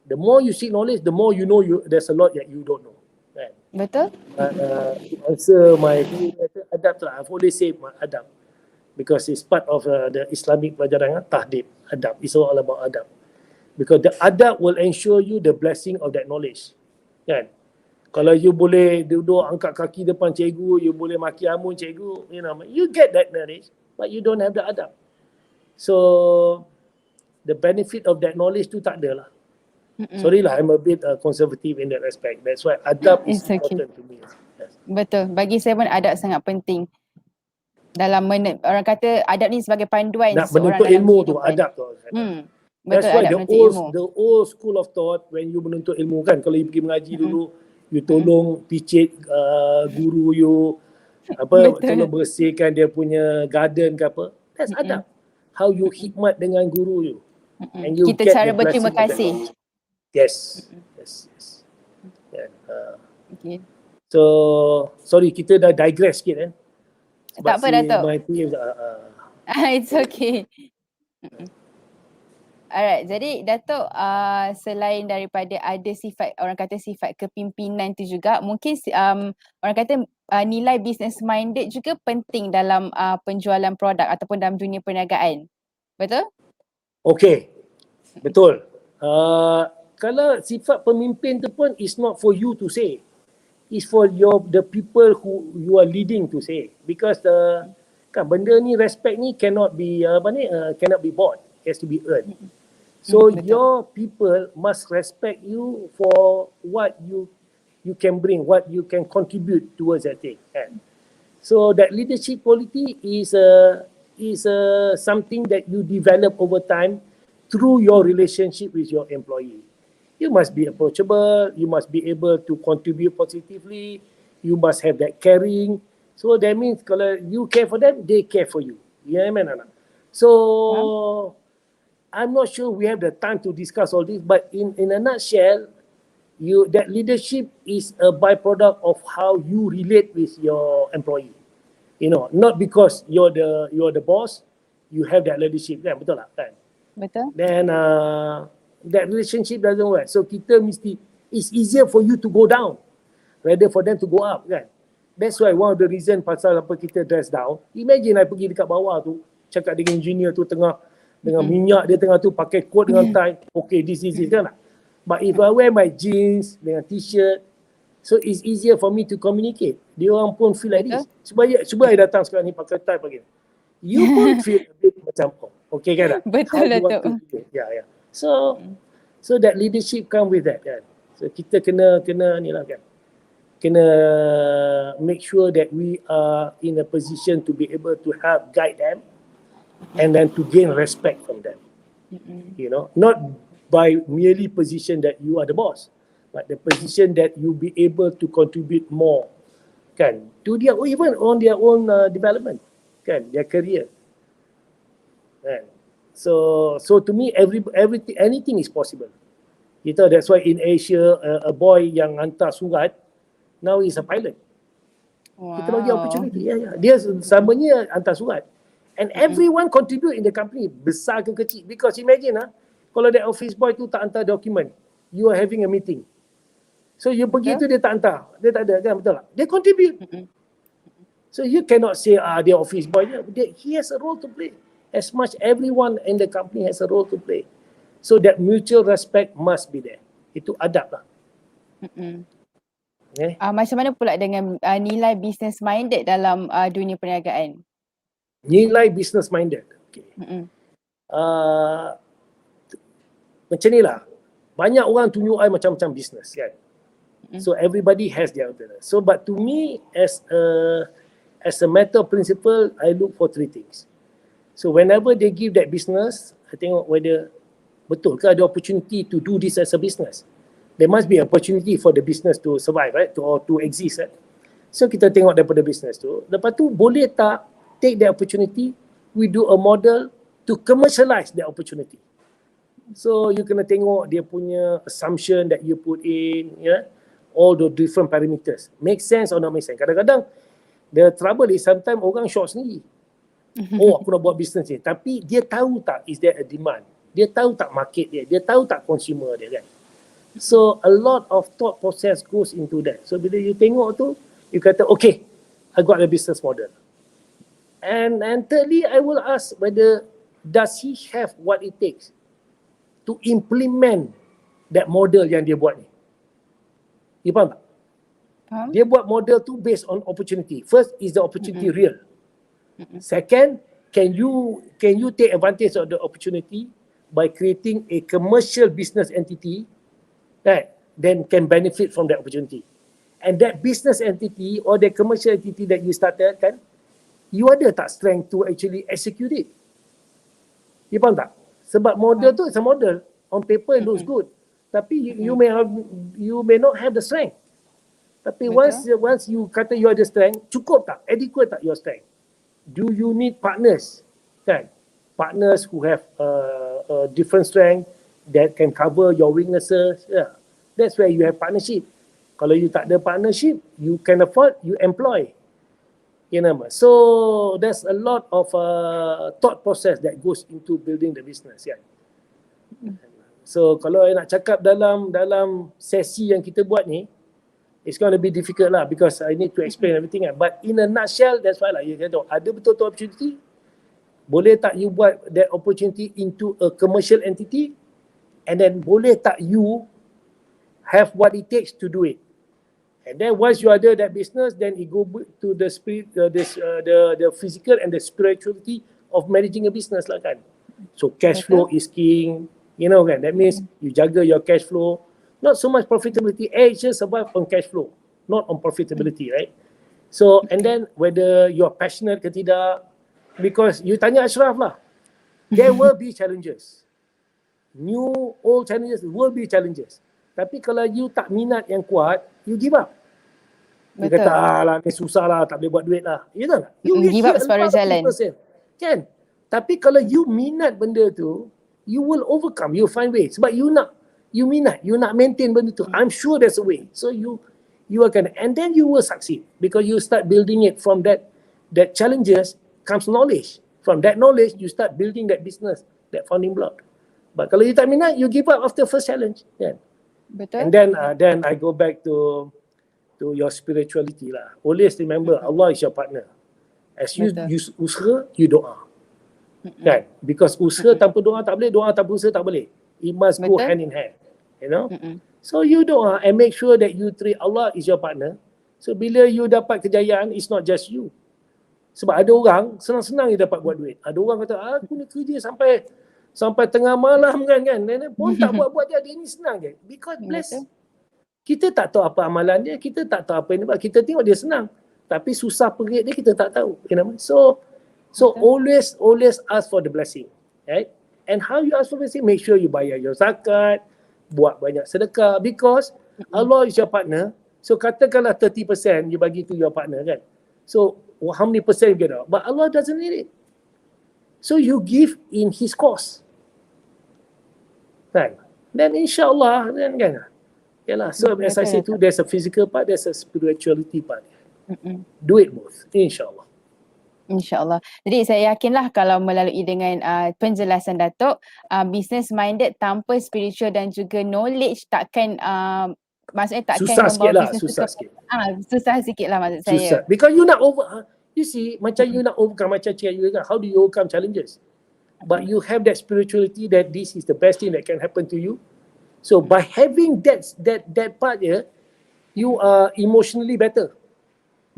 the more you seek knowledge, the more you know there's a lot that you don't know. Right? Betul. To answer my adab lah, I've always say adab. Because it's part of the Islamic pelajaran tahdib, adab. It's all about adab. Because the adab will ensure you the blessing of that knowledge. Kan? Kalau you boleh duduk angkat kaki depan cikgu, you boleh maki amun cikgu, you know, you get that knowledge, but you don't have the adab. So the benefit of that knowledge tu tak ada lah. Sorry lah, I'm a bit conservative in that aspect. That's why adab is important to me. Yes. Betul. Bagi saya pun adab sangat penting. Dalam orang kata adab ni sebagai panduan nak seorang menuntut dalam ilmu tu, kehidupan. adab tu. Betul, that's why adab menuntut ilmu. the old school of thought, when you menuntut ilmu kan, kalau you pergi mengaji dulu, you tolong picit guru you, tolong bersihkan dia punya garden ke apa. That's adab. How you khidmat dengan guru you. And you kita get cara the berterima blessing kasih. Yes. Yeah. Okay. So, sorry kita dah digress sikit kan. Tak apa Datuk. It's okay. Alright, jadi Datuk selain daripada ada sifat, orang kata sifat kepimpinan tu juga, mungkin orang kata nilai business minded juga penting dalam penjualan produk ataupun dalam dunia perniagaan. Betul? Okay, betul. Kalau sifat pemimpin tu pun is not for you to say. It's for the people who you are leading to say. Because kan benda ni, respect ni cannot be cannot be bought. It has to be earned. So your people must respect you for what you can bring, what you can contribute towards that thing. Kan? So that leadership quality is something that you develop over time through your relationship with your employee. You must be approachable, you must be able to contribute positively, You must have that caring. So that means kalau you care for them, they care for you. You know what I mean? So I'm not sure we have the time to discuss all this, but in a nutshell, that leadership is a byproduct of how you relate with your employee. You know, not because you're the boss, you have that leadership, kan? Betul tak? Kan? Betul. Then that relationship doesn't work. So kita mesti, it's easier for you to go down rather for them to go up, kan? That's why one of the reason pasal apa kita dress down. Imagine I pergi dekat bawah tu, cakap dengan engineer tu tengah dengan minyak dia tengah tu, pakai coat dengan tie. Okay, this is it, kan? But if I wear my jeans dengan t-shirt, so it's easier for me to communicate. Dia orang pun feel like this. Cuba I datang sekarang ni pakai tie pagi. You pun feel a bit macam, okay kan? Betul lah tu. Yeah. So that leadership come with that, kan? So kita kena ni lah, kan? Kena make sure that we are in a position to be able to help guide them and then to gain respect from them. You know, not by merely position that you are the boss, but the position that you be able to contribute more, kan, to their, even on their own development, kan, their career. Kan? So to me, everything, anything is possible. You know, that's why in Asia, a boy yang hantar surat, now he's a pilot. Wow. Kita bagi opportunity. Yeah. Dia samanya hantar surat. And everyone contribute in the company, besar ke kecil. Because imagine, kalau that office boy tu tak hantar dokumen, you are having a meeting. So you pergi tu dia tak hantar. Dia tak ada, kan? Betul tak? Dia contribute. So you cannot say, dia office boy. He has a role to play. As much everyone in the company has a role to play. So that mutual respect must be there. Itu adab lah. Okay. Macam mana pula dengan nilai business minded dalam dunia perniagaan? Nilai business minded. Okay. Macam ni lah. Banyak orang tunjuk I macam-macam business, kan? So everybody has their own. So but to me, as a matter of principle, I look for three things. So whenever they give that business, I tengok whether betul ke ada opportunity to do this as a business. There must be opportunity for the business to survive, right? To exist, right? So kita tengok daripada business tu. Lepas tu boleh tak take the opportunity, we do a model to commercialize the opportunity. So you kena tengok dia punya assumption that you put in, all the different parameters. Make sense or not make sense. Kadang-kadang the trouble is sometimes orang short sendiri. Aku nak buat business ni. Tapi dia tahu tak is there a demand? Dia tahu tak market dia? Dia tahu tak consumer dia, kan? So a lot of thought process goes into that. So bila you tengok tu, you kata, okay, I got a business model. And thirdly, I will ask whether does he have what it takes to implement that model yang dia buat ni. You faham tak? Dia buat model tu based on opportunity. First, is the opportunity real? Second, can you take advantage of the opportunity by creating a commercial business entity that then can benefit from that opportunity? And that business entity or the commercial entity that you started, kan, you ada tak strength to actually execute it? You faham tak? Sebab model tu is a model. On paper it looks good. Tapi you may not have the strength. Tapi once you kata you ada strength, cukup tak? Adequate tak your strength? Do you need partners? Kan? Partners who have a different strength that can cover your weaknesses. Yeah. That's where you have partnership. Kalau you tak ada partnership, you can afford, you employ. You know, so there's a lot of thought process that goes into building the business, kan? So kalau I nak cakap dalam sesi yang kita buat ni, it's going to be difficult lah because I need to explain everything, kan? But in a nutshell, that's why lah, you kata ada betul-betul opportunity. Boleh tak you buat that opportunity into a commercial entity, and then boleh tak you have what it takes to do it. And then once you ada that business, then it go to the spirit, the physical and the spirituality of managing a business lah, kan. So cash flow is king, you know, kan. That means you jaga your cash flow. Not so much profitability. Asia survive on cash flow, not on profitability, right? So and then whether you're passionate ke tidak, because you tanya Ashraf lah, there will be challenges. New, old challenges will be challenges. Tapi kalau you tak minat yang kuat, you give up. Dia kata, Betul. lah ni susah lah, tak boleh buat duit lah. You tahu tak? You will Give hear up a separuh lot of jalan. people say, kan? Tapi kalau you minat benda tu, you will overcome, you find way. Sebab you nak maintain benda tu. I'm sure there's a way. So you akan, and then you will succeed because you start building it from that challenges comes knowledge. From that knowledge, you start building that business, that founding block. But kalau you tak minat, you give up after first challenge. Kan? Betul. And then I go back to your spirituality lah. Always remember, Allah is your partner. As you usaha, you doa. Kan? Because usaha tanpa doa tak boleh, doa tanpa usaha tak boleh. It must go hand in hand. You know? So you doa and make sure that you treat Allah is your partner. So bila you dapat kejayaan, it's not just you. Sebab ada orang senang-senang dia dapat buat duit. Ada orang kata, aku ni kerja sampai tengah malam kan. Pun tak buat-buat dia ni senang je. Because bless. Kita tak tahu apa amalan dia, kita tak tahu apa yang dia buat. Kita tengok dia senang. Tapi susah perit dia kita tak tahu. You know? So always ask for the blessing. Right? And how you ask for blessing? Make sure you bayar your zakat, buat banyak sedekah. Because Allah is your partner. So katakanlah 30% you bagi to your partner kan. So how many percent you get out? But Allah doesn't need it. So you give in His cause. Kan? Then insyaAllah kan. Yalah, so as I say tu, there's a physical part, there's a spirituality part. Do it both, insyaAllah. InsyaAllah. Jadi saya yakinlah kalau melalui dengan penjelasan Datuk, business minded tanpa spiritual dan juga knowledge takkan maksudnya takkan susah sikit lah, susah sikit lah maksud saya. Susah. Because you nak you see, macam you nak overcome, macam cakap you kan, how do you overcome challenges? But you have that spirituality that this is the best thing that can happen to you. So by having that part je, you are emotionally better.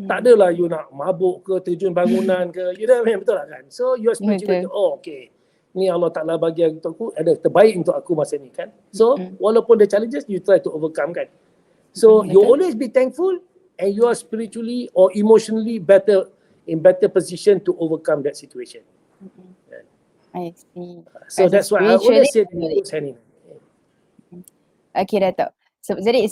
Tak adalah you nak mabuk ke, terjun bangunan ke, you know, betul tak kan? So you are spiritually better. Oh okay, ni Allah Ta'ala bagi untuk aku, ada terbaik untuk aku masa ni kan. So walaupun the challenges, you try to overcome kan. So you always be thankful and you are spiritually or emotionally in better position to overcome that situation. I see. So that's why I always say it goes hand in hand. Okay Datuk. So, jadi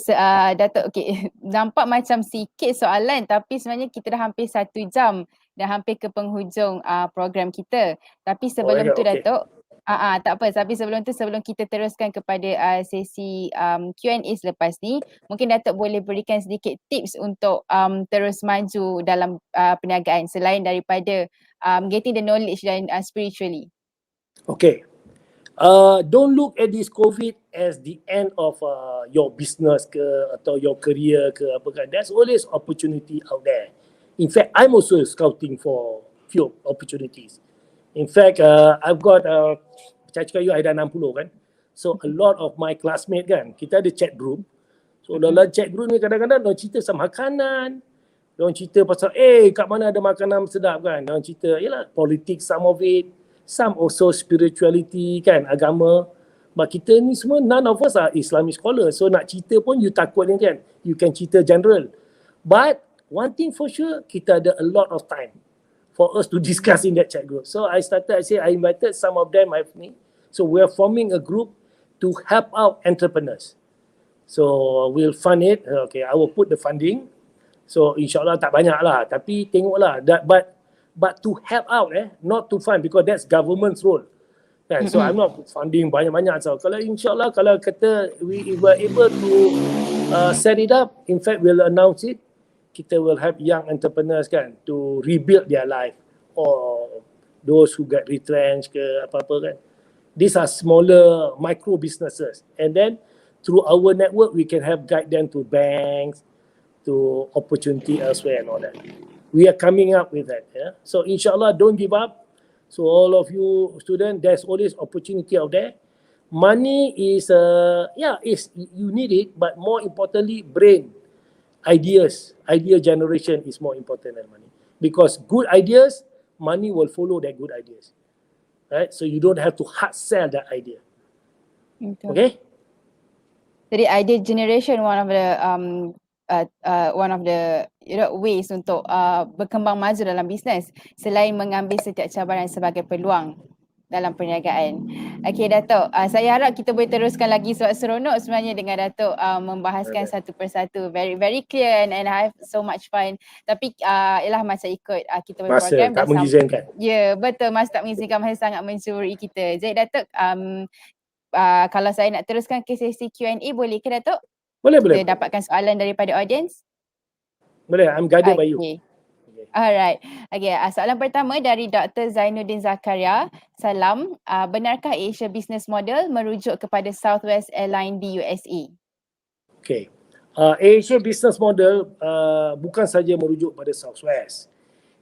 Datuk, okay, nampak macam sikit soalan tapi sebenarnya kita dah hampir 1 jam dah hampir ke penghujung program kita. Tapi sebelum tu Datuk, tak apa, tapi sebelum kita teruskan kepada sesi Q&A selepas ni, mungkin Datuk boleh berikan sedikit tips untuk terus maju dalam perniagaan selain daripada getting the knowledge dan spiritually. Okay. Don't look at this COVID as the end of your business ke atau your career ke apa kan. There's always opportunity out there. In fact, I'm also scouting for few opportunities. In fact, I've got cakap you I dah 60 kan. So a lot of my classmates kan, kita ada chat group. So dalam chat group ni kadang-kadang orang cerita pasal makanan. Orang cerita pasal kat mana ada makanan sedap kan. Orang cerita yalah politics, some of it. Some also spirituality kan, agama. But kita ni semua, none of us are Islamic scholars. So nak cerita pun you takut ni kan. You can cerita general. But one thing for sure, kita ada a lot of time for us to discuss in that chat group. So I invited some of them have me. So we are forming a group to help out entrepreneurs. So we'll fund it. Okay, I will put the funding. So insyaAllah tak banyak lah. Tapi tengoklah. But to help out, not to fund because that's government's role. So I'm not funding banyak-banyak. So kalau insyaAllah, kalau kata we were able to set it up, in fact we'll announce it, kita will help young entrepreneurs kan to rebuild their life or those who get retrenched ke apa-apa kan. These are smaller micro businesses and then through our network we can help guide them to banks, to opportunity elsewhere and all that. We are coming up with that. Yeah? So insyaAllah, don't give up. So all of you students, there's always opportunity out there. Money is, you need it, but more importantly, brain, ideas, idea generation is more important than money. Because good ideas, money will follow that good ideas. Right? So you don't have to hard sell that idea. Okay? Jadi idea generation one of the ways untuk berkembang maju dalam bisnes selain mengambil setiap cabaran sebagai peluang. dalam perniagaan. Okey Datuk, saya harap kita boleh teruskan lagi sebab seronok sebenarnya dengan Datuk membahaskan satu persatu. Very very clear and I have so much fun. Tapi ialah macam ikut kita punya Masa program tak mengizinkan. Ya, betul, masa tak mengizinkan, masa sangat mencuri kita. Jadi Datuk, kalau saya nak teruskan ke sesi Q&A boleh ke Datuk? Boleh. Kita dapatkan soalan daripada audience. Boleh, I'm guided by you. Alright. Okay, soalan pertama dari Dr. Zainuddin Zakaria. Salam, benarkah Asia Business Model merujuk kepada Southwest Airline di USA? Okay. Asia Business Model bukan saja merujuk pada Southwest.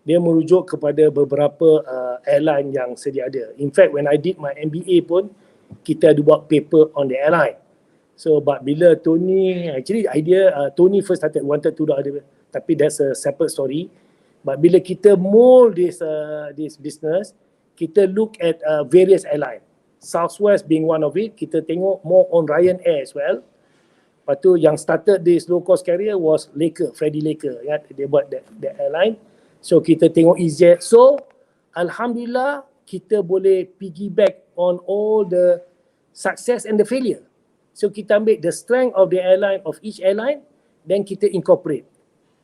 Dia merujuk kepada beberapa airline yang sedia ada. In fact, when I did my MBA pun, kita ada buat paper on the airline. So, but bila Tony, actually idea, Tony first wanted to do other, tapi that's a separate story. But bila kita mold this business, kita look at various airline. Southwest being one of it, kita tengok more on Ryanair as well. Lepas tu yang started this low cost carrier was Laker, Freddie Laker. Ya, dia buat that airline. So kita tengok EasyJet. So Alhamdulillah kita boleh piggyback on all the success and the failure. So kita ambil the strength of the airline, of each airline, then kita incorporate.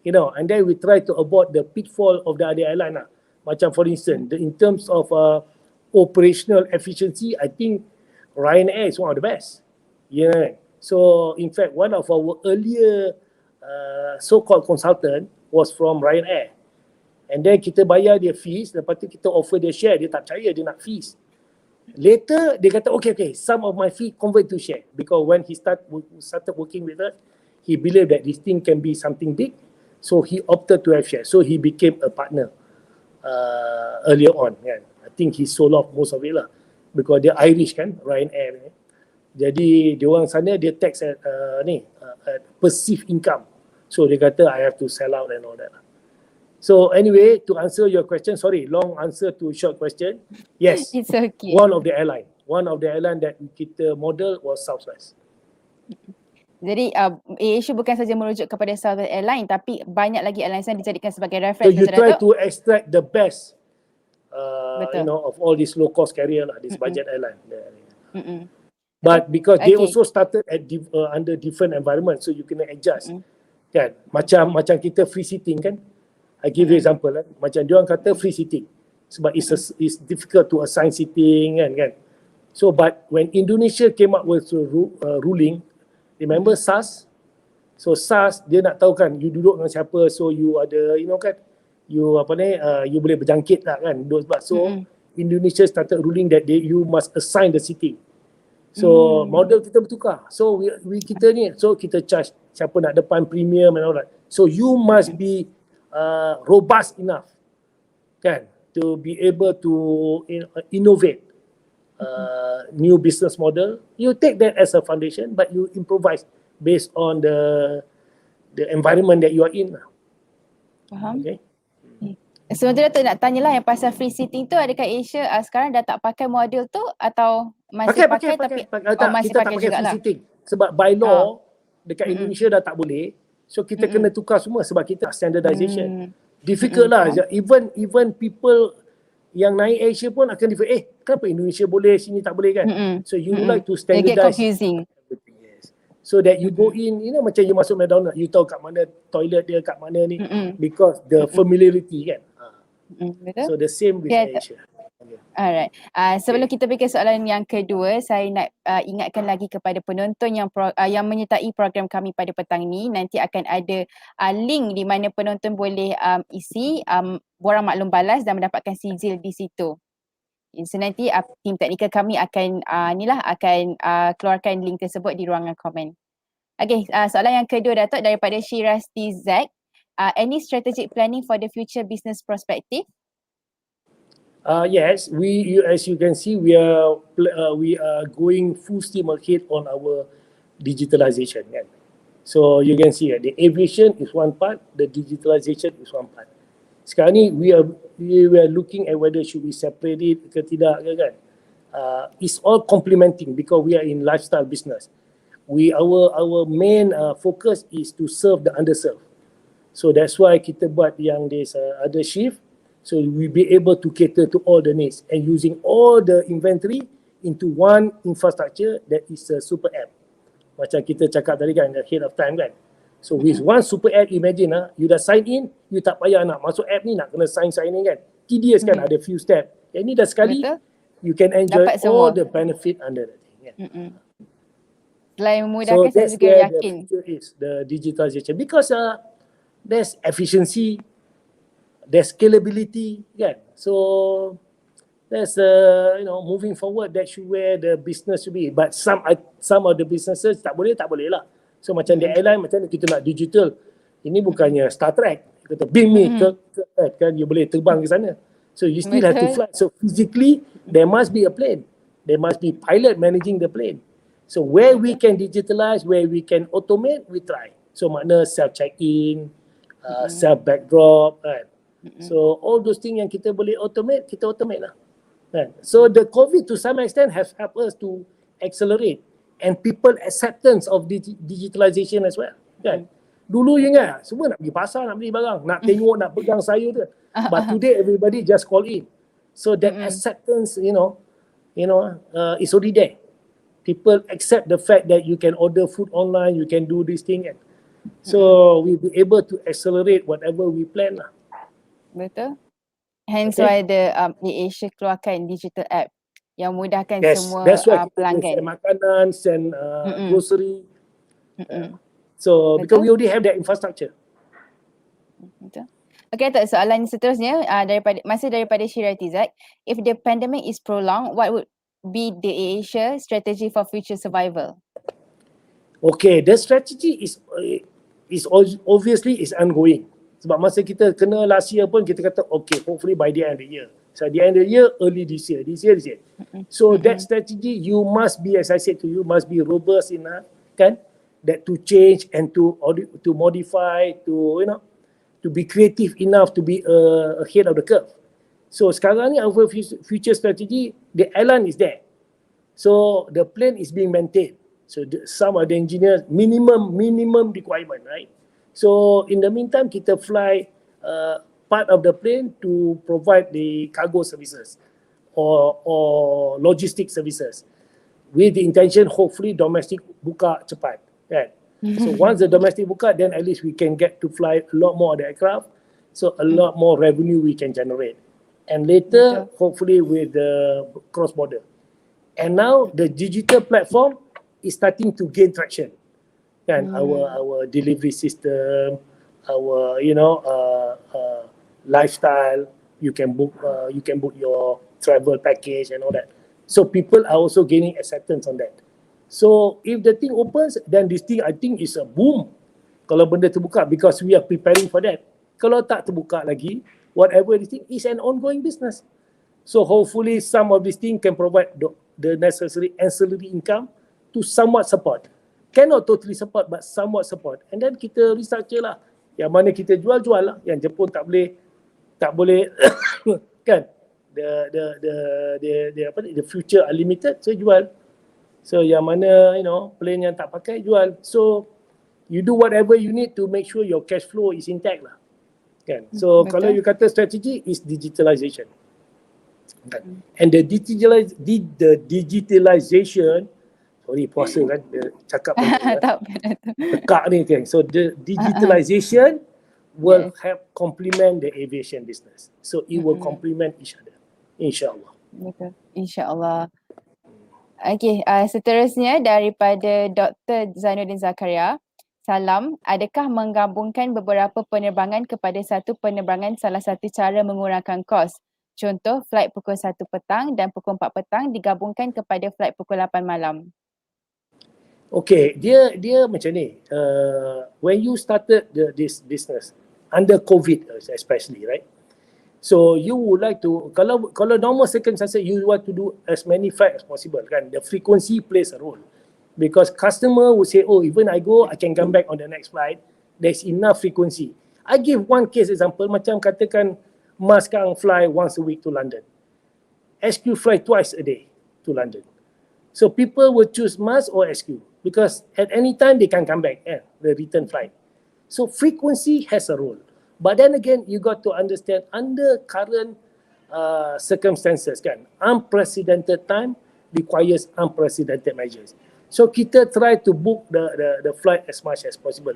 You know, and then we try to avoid the pitfall of the other airline lah. Macam for instance, in terms of operational efficiency, I think Ryanair is one of the best. Yeah. So in fact, one of our earlier so-called consultant was from Ryanair. And then kita bayar dia fees, lepas tu kita offer dia share, dia tak percaya, dia nak fees. Later, dia kata, okay, some of my fee convert to share. Because when he started working with us, he believed that this thing can be something big. So he opted to have share. So he became a partner earlier on. Kan. I think he sold off most of it lah. Because dia Irish kan, Ryanair. Jadi dia orang sana dia tax at perceived income. So dia kata I have to sell out and all that lah. So anyway, to answer your question, sorry, long answer to short question. Yes, it's okay. One of the airline that kita model was Southwest. Jadi Asia bukan saja merujuk kepada Southwest Airline, tapi banyak lagi airlines yang dijadikan sebagai reference. So you try to extract the best, of all these low cost carrier lah, this budget airline. But because they also started at under different environment, so you kena adjust. Kan? Macam kita free sitting kan? I give you example lah. Macam diorang kata free sitting sebab it's difficult to assign sitting kan. So but when Indonesia came up with ruling, remember SARS? So SARS dia nak tahu kan you duduk dengan siapa, so you ada kan you you boleh berjangkit tak kan duduk sebab. So Indonesia started ruling that you must assign the seating. So model kita bertukar. So kita charge siapa nak depan premium and all that. So you must be robust enough kan to be able to innovate new business model. You take that as a foundation but you improvise based on the environment that you are in. Faham. Okay. Sebenarnya tu nak tanyalah yang pasal free sitting tu, adakah Asia sekarang dah tak pakai model tu atau masih pakai tapi masih kita pakai tak juga free lah. sitting sebab by law dekat Indonesia dah tak boleh. So kita kena tukar semua sebab kita standardization. Difficult lah. Even people yang naik Asia pun akan kenapa Indonesia boleh, sini tak boleh kan? So you like to standardize. They get confusing. Yes. So that you go in, macam you masuk McDonald's, you tahu kat mana toilet dia, kat mana ni, because the familiarity kan. Betul? So the same with Asia. Alright. Sebelum kita pergi ke soalan yang kedua, saya nak ingatkan lagi kepada penonton yang menyertai program kami pada petang ini, nanti akan ada link di mana penonton boleh isi borang maklum balas dan mendapatkan sijil di situ. So nanti tim teknikal kami akan keluarkan link tersebut di ruangan komen. Okay, soalan yang kedua Datuk daripada Shirasti Z. Any strategic planning for the future business perspective? Yes, as you can see, we are going full steam ahead on our digitalization. Kan? So you can see the aviation is one part, the digitalization is one part. Sekarang ni we are looking at whether should we separate it ke tidak ke kan. It's all complementing because we are in lifestyle business. Our main focus is to serve the underserved. So that's why kita buat yang this other shift. So we be able to cater to all the needs and using all the inventory into one infrastructure that is a super app. Macam kita cakap tadi kan, ahead of time kan. So with one super app, imagine you dah sign in, you tak payah nak masuk app ni, nak kena sign in kan. Tedious kan, ada few step. Yang ni dah sekali, Betul. you can enjoy Dapat all semua. the benefit under that thing. Kan? Selain So memudahkan, saya that's juga where yakin. the future is, the digitalization. Because there's efficiency, there's scalability kan. So there's moving forward, that should where the business should be. But some of the businesses tak boleh lah. So macam the airline, macam kita nak digital. Ini bukannya Star Trek. Kata beam me ke kan, you boleh terbang ke sana. So you still have to fly. So physically there must be a plane. There must be pilot managing the plane. So where we can digitalize, where we can automate, we try. So makna self check-in, self backdrop kan. So all those things yang kita boleh automate, kita automate lah. Kan? So the COVID to some extent has helped us to accelerate and people acceptance of digitalization as well. Kan? Dulu you ingat, semua nak pergi pasar, nak beli barang, nak tengok, nak pegang sayur tu. But today everybody just call in. So that acceptance, is already there. People accept the fact that you can order food online, you can do this thing. Kan? So we'll be able to accelerate whatever we plan lah. Betul. Hence why the AirAsia keluarkan digital app yang mudahkan semua that's why pelanggan. send makanan, send grocery. So because we already have that infrastructure. Betul. Okay, tak, soalan seterusnya daripada Shirati Zak. If the pandemic is prolonged, what would be the AirAsia strategy for future survival? Okay, the strategy is obviously is ongoing. Sebab masa kita kena last year pun kita kata okay, hopefully by the end of the year. So the end of the year, early this year. So that strategy you must be, as I said to you, must be robust enough, kan? That to change and to modify, to be creative enough to be ahead of the curve. So sekarang ni our future strategy, the airline is there. So the plane is being maintained. So some of the engineers, minimum requirement, right? So in the meantime, kita fly part of the plane to provide the cargo services or logistic services with the intention hopefully domestic buka cepat. Kan? So once the domestic buka, then at least we can get to fly a lot more of the aircraft. So a lot more revenue we can generate. And later, hopefully with the cross-border. And now the digital platform is starting to gain traction. Kan? Our delivery system, our lifestyle, you can book your travel package and all that. So people are also gaining acceptance on that. So if the thing opens, then this thing I think is a boom. Kalau benda terbuka, because we are preparing for that. Kalau tak terbuka lagi, whatever this thing is an ongoing business. So hopefully some of this thing can provide the necessary ancillary income to somewhat support. Cannot totally support, but somewhat support. And then kita restructure lah. Yang mana kita jual lah. Yang Jepun tak boleh kan? The future unlimited, so jual. So yang mana plane yang tak pakai jual. So you do whatever you need to make sure your cash flow is intact lah. Kan? So kalau you kata strategy is digitalization. Kan? And the digitalization, sorry puasa kan, dia cakap tekak ni kan. So the digitalization will help complement the aviation business. So it will complement each other. InsyaAllah. Betul. InsyaAllah. Okey, seterusnya daripada Dr. Zainuddin Zakaria. Salam, adakah menggabungkan beberapa penerbangan kepada satu penerbangan salah satu cara mengurangkan kos? Contoh, flight pukul 1 petang dan pukul 4 petang digabungkan kepada flight pukul 8 malam. Okay, dia macam ni. When you started this business, under COVID especially, right? So you would like to, kalau normal circumstances, you want to do as many flights as possible kan. The frequency plays a role. Because customer would say, oh, even I go, I can come back on the next flight. There's enough frequency. I give one case example, macam katakan Mas sekarang fly once a week to London. SQ fly twice a day to London. So people will choose Mas or SQ because at any time they can come back, the return flight. So frequency has a role. But then again, you got to understand under current circumstances kan, unprecedented time requires unprecedented measures. So kita try to book the flight as much as possible.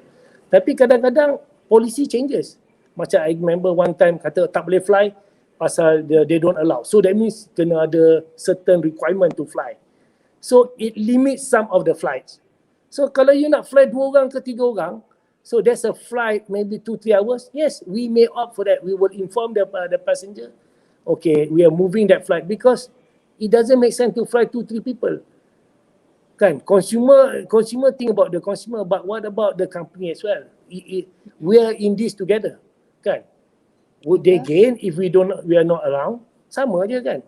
Tapi kadang-kadang policy changes. Macam I remember one time kata tak boleh fly pasal they don't allow. So that means kena ada certain requirement to fly. So it limits some of the flights. So kalau you nak fly 2 orang ke 3 orang, so there's a flight maybe 2-3 hours. Yes, we may opt for that. We will inform the passenger. Okay, we are moving that flight because it doesn't make sense to fly 2-3 people. Kan, consumer think about the consumer, but what about the company as well? We are in this together. Kan? Would they gain if we are not around? Sama je kan?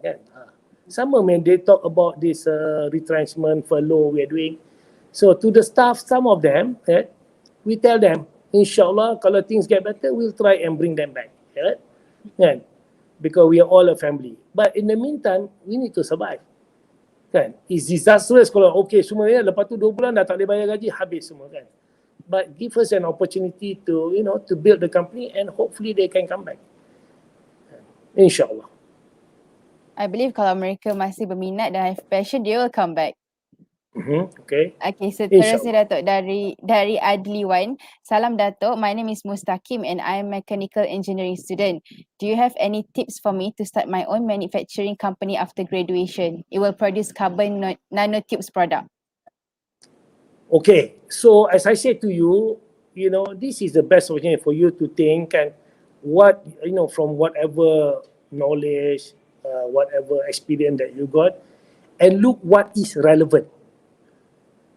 Sama when they talk about this retrenchment, furlough we are doing. So to the staff, some of them, we tell them, insyaAllah kalau things get better, we'll try and bring them back. Kan? Because we are all a family. But in the meantime, we need to survive. Kan? It's disastrous kalau okay semua lepas tu 2 bulan dah tak boleh bayar gaji, habis semua kan. But give us an opportunity to, to build the company and hopefully they can come back. InsyaAllah. I believe kalau mereka masih berminat dan have passion, they will come back. Okay. Okay, seterusnya Datuk dari Adli Wan. Salam Datuk, my name is Mustaqim and I am mechanical engineering student. Do you have any tips for me to start my own manufacturing company after graduation? It will produce carbon nanotubes product. Okay, so as I said to you, this is the best opportunity for you to think and what, from whatever knowledge, whatever experience that you got, and look what is relevant.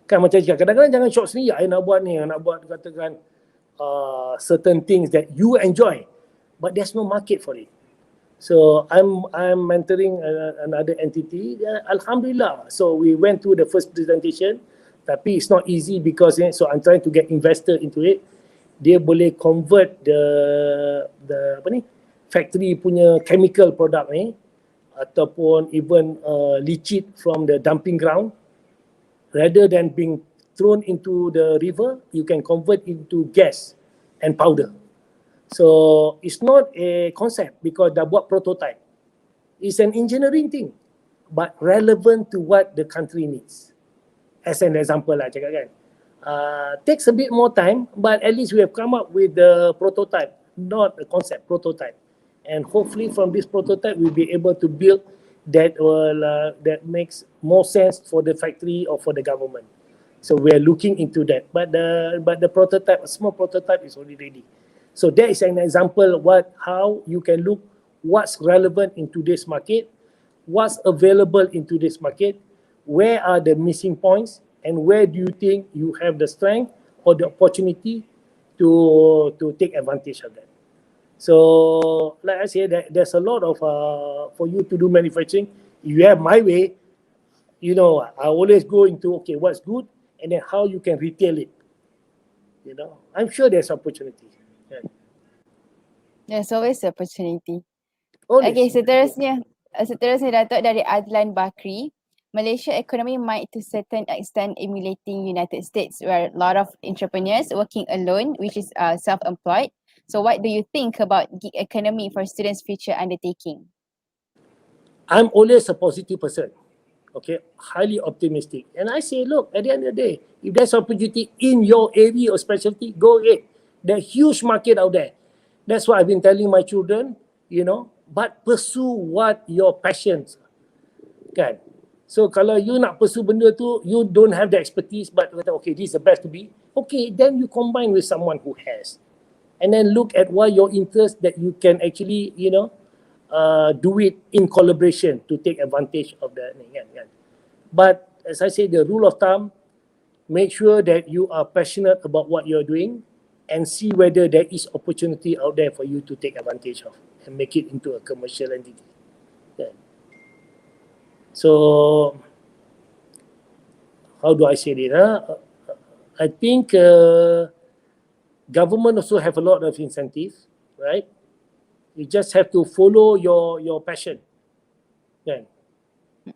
Kan macam cakap, kadang-kadang jangan shock sendiri, I nak buat ni, nak buat katakan certain things that you enjoy, but there's no market for it. So I'm mentoring another entity, Alhamdulillah. So we went through the first presentation, tapi it's not easy because so I'm trying to get investor into it. Dia boleh convert the factory punya chemical product ni ataupun even leach it from the dumping ground. Rather than being thrown into the river, you can convert into gas and powder. So it's not a concept because dah buat prototype. It's an engineering thing, but relevant to what the country needs. As an example lah cakap kan. Takes a bit more time, but at least we have come up with the prototype, not a concept, prototype. And hopefully from this prototype, we'll be able to build that makes more sense for the factory or for the government. So we are looking into that. But the prototype, a small prototype is already ready. So that is an example of how you can look what's relevant in today's market, what's available in today's market, where are the missing points, and where do you think you have the strength or the opportunity to take advantage of that. So like I said, there's a lot of for you to do manufacturing. If you have my way, I always go into okay, what's good, and then how you can retail it. I'm sure there's opportunity. Yeah. There's always opportunity. Always. Okay, seterusnya Datuk dari Adlan Bakri. Malaysia economy might to certain extent emulating United States, where a lot of entrepreneurs working alone, which is self-employed. So what do you think about gig economy for students' future undertaking? I'm always a positive person, okay, highly optimistic. And I say, look, at the end of the day, if there's opportunity in your area or specialty, go ahead. There's a huge market out there. That's what I've been telling my children, but pursue what your passions kan. So kalau you nak pursue benda tu, you don't have the expertise, but okay, this is the best to be. Okay, then you combine with someone who has. And then look at what your interest that you can actually, do it in collaboration to take advantage of that. But as I say, the rule of thumb, make sure that you are passionate about what you're doing and see whether there is opportunity out there for you to take advantage of and make it into a commercial entity. Yeah. So, how do I say it? I think government also have a lot of incentives, right? You just have to follow your passion. Yeah.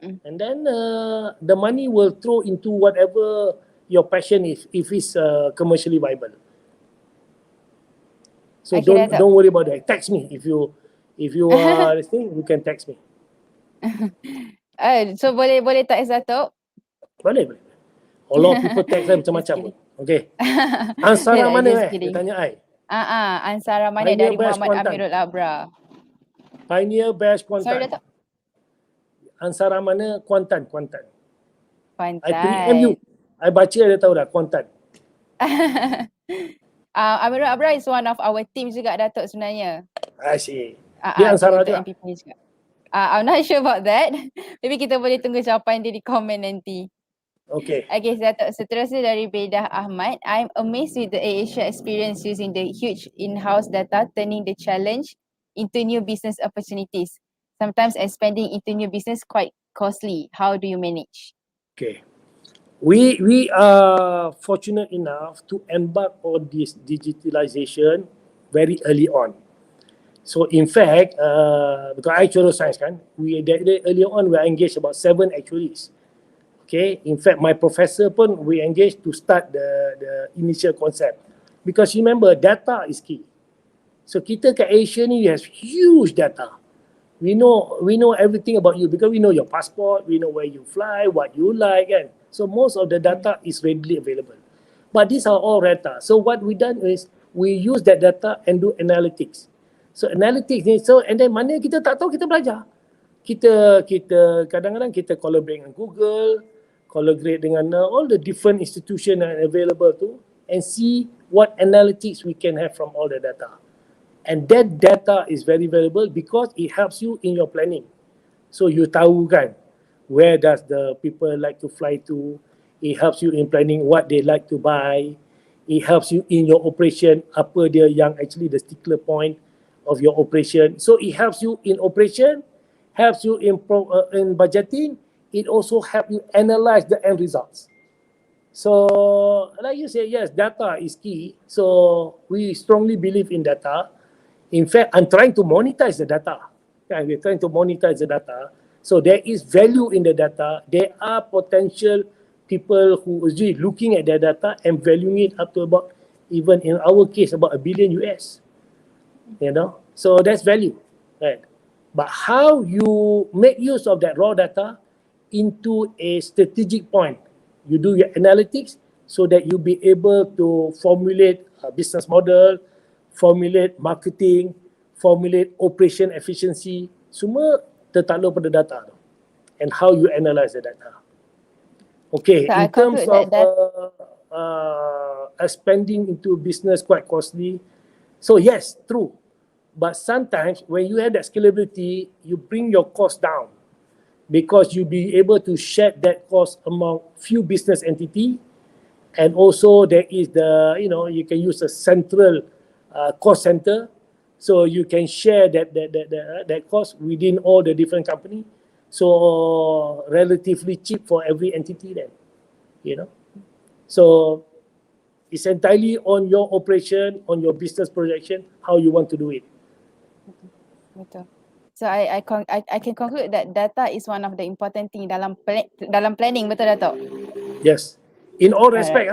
And then the money will throw into whatever your passion is, if it's commercially viable. So Okay, Datuk. don't worry about that. Text me if you are listening, you can text me. So boleh text Datuk? Boleh. A lot of people text saya macam-macam pun. Okay. Ansara mana Just dia kidding. tanya I. Ansara mana Pioneer dari Batch Muhammad Kuantan. Amirul Abra. Pioneer Batch Kuantan. Sorry Datuk. Ansara mana? Kuantan. Kuantan. I preempt you. I baca dia tahu dah, Kuantan. Amirul Abra is one of our team juga Datuk sebenarnya. I see. Dia Ansara juga. MPP juga. I'm not sure about that. Maybe kita boleh tunggu jawapan dia di komen nanti. Okay. Okay, Datuk. Seterusnya dari Bedah Ahmad. I'm amazed with the AirAsia experience using the huge in-house data, turning the challenge into new business opportunities. Sometimes expanding into new business quite costly. How do you manage? Okay. We are fortunate enough to embark on this digitalization very early on. So in fact, because I chose science kan, early on we are engaged about 7 actuaries. Okay, in fact my professor pun we engaged to start the initial concept. Because remember, data is key. So kita kat Asia ni has huge data. We know everything about you because we know your passport, we know where you fly, what you like kan. So most of the data is readily available. But these are all data. So what we done is we use that data and do analytics. So analytics ni, and then mana kita tak tahu kita belajar. Kita kadang-kadang kita collaborate dengan Google, collaborate dengan all the different institution that are available tu and see what analytics we can have from all the data. And that data is very valuable because it helps you in your planning. So you tahu kan, where does the people like to fly to? It helps you in planning what they like to buy. It helps you in your operation, apa dia yang actually the stickler point of your operation. So it helps you in operation, helps you in budgeting. It also helps you analyze the end results. So like you say, yes, data is key. So we strongly believe in data. In fact, I'm trying to monetize the data. Yeah, we're trying to monetize the data. So there is value in the data. There are potential people who are really looking at their data and valuing it up to about, even in our case, about $1 billion US. You know, so that's value, right? But how you make use of that raw data into a strategic point, you do your analytics so that you be able to formulate a business model, formulate marketing, formulate operation efficiency, semua tertakluk pada data tu. And how you analyze the data. Okay, So in terms of expanding into business quite costly. So yes, true. But sometimes when you have that scalability, you bring your cost down because you be able to share that cost among few business entity, and also there is the, you can use a central cost center, so you can share that cost within all the different company. So relatively cheap for every entity then, So it's entirely on your operation, on your business projection, how you want to do it. Betul. So I can conclude that data is one of the important thing dalam planning, betul Datuk? Yes, in all respect.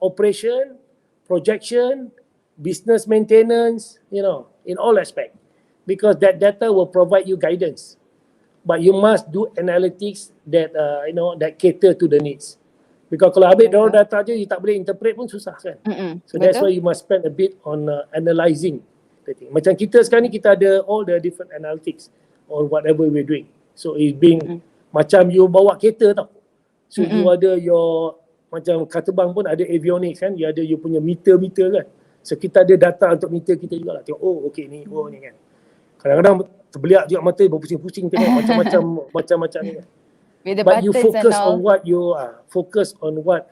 Operation, projection, business maintenance, in all aspect. Because that data will provide you guidance. But you must do analytics that that cater to the needs. Because kalau ambil raw data je, you tak boleh interpret pun susah kan. So that's why you must spend a bit on analysing the thing. Macam kita sekarang ni, kita ada all the different analytics on whatever we're doing. So it's being macam you bawa kereta tau. So you ada your, macam kata bang pun ada avionics kan, you ada you punya meter-meter kan. So kita ada data untuk meter kita juga lah. Tengok, okay ni, ni kan. Kadang-kadang terbeliak juga mata, berpusing-pusing tengok macam-macam ni kan. But you focus on what you focus on what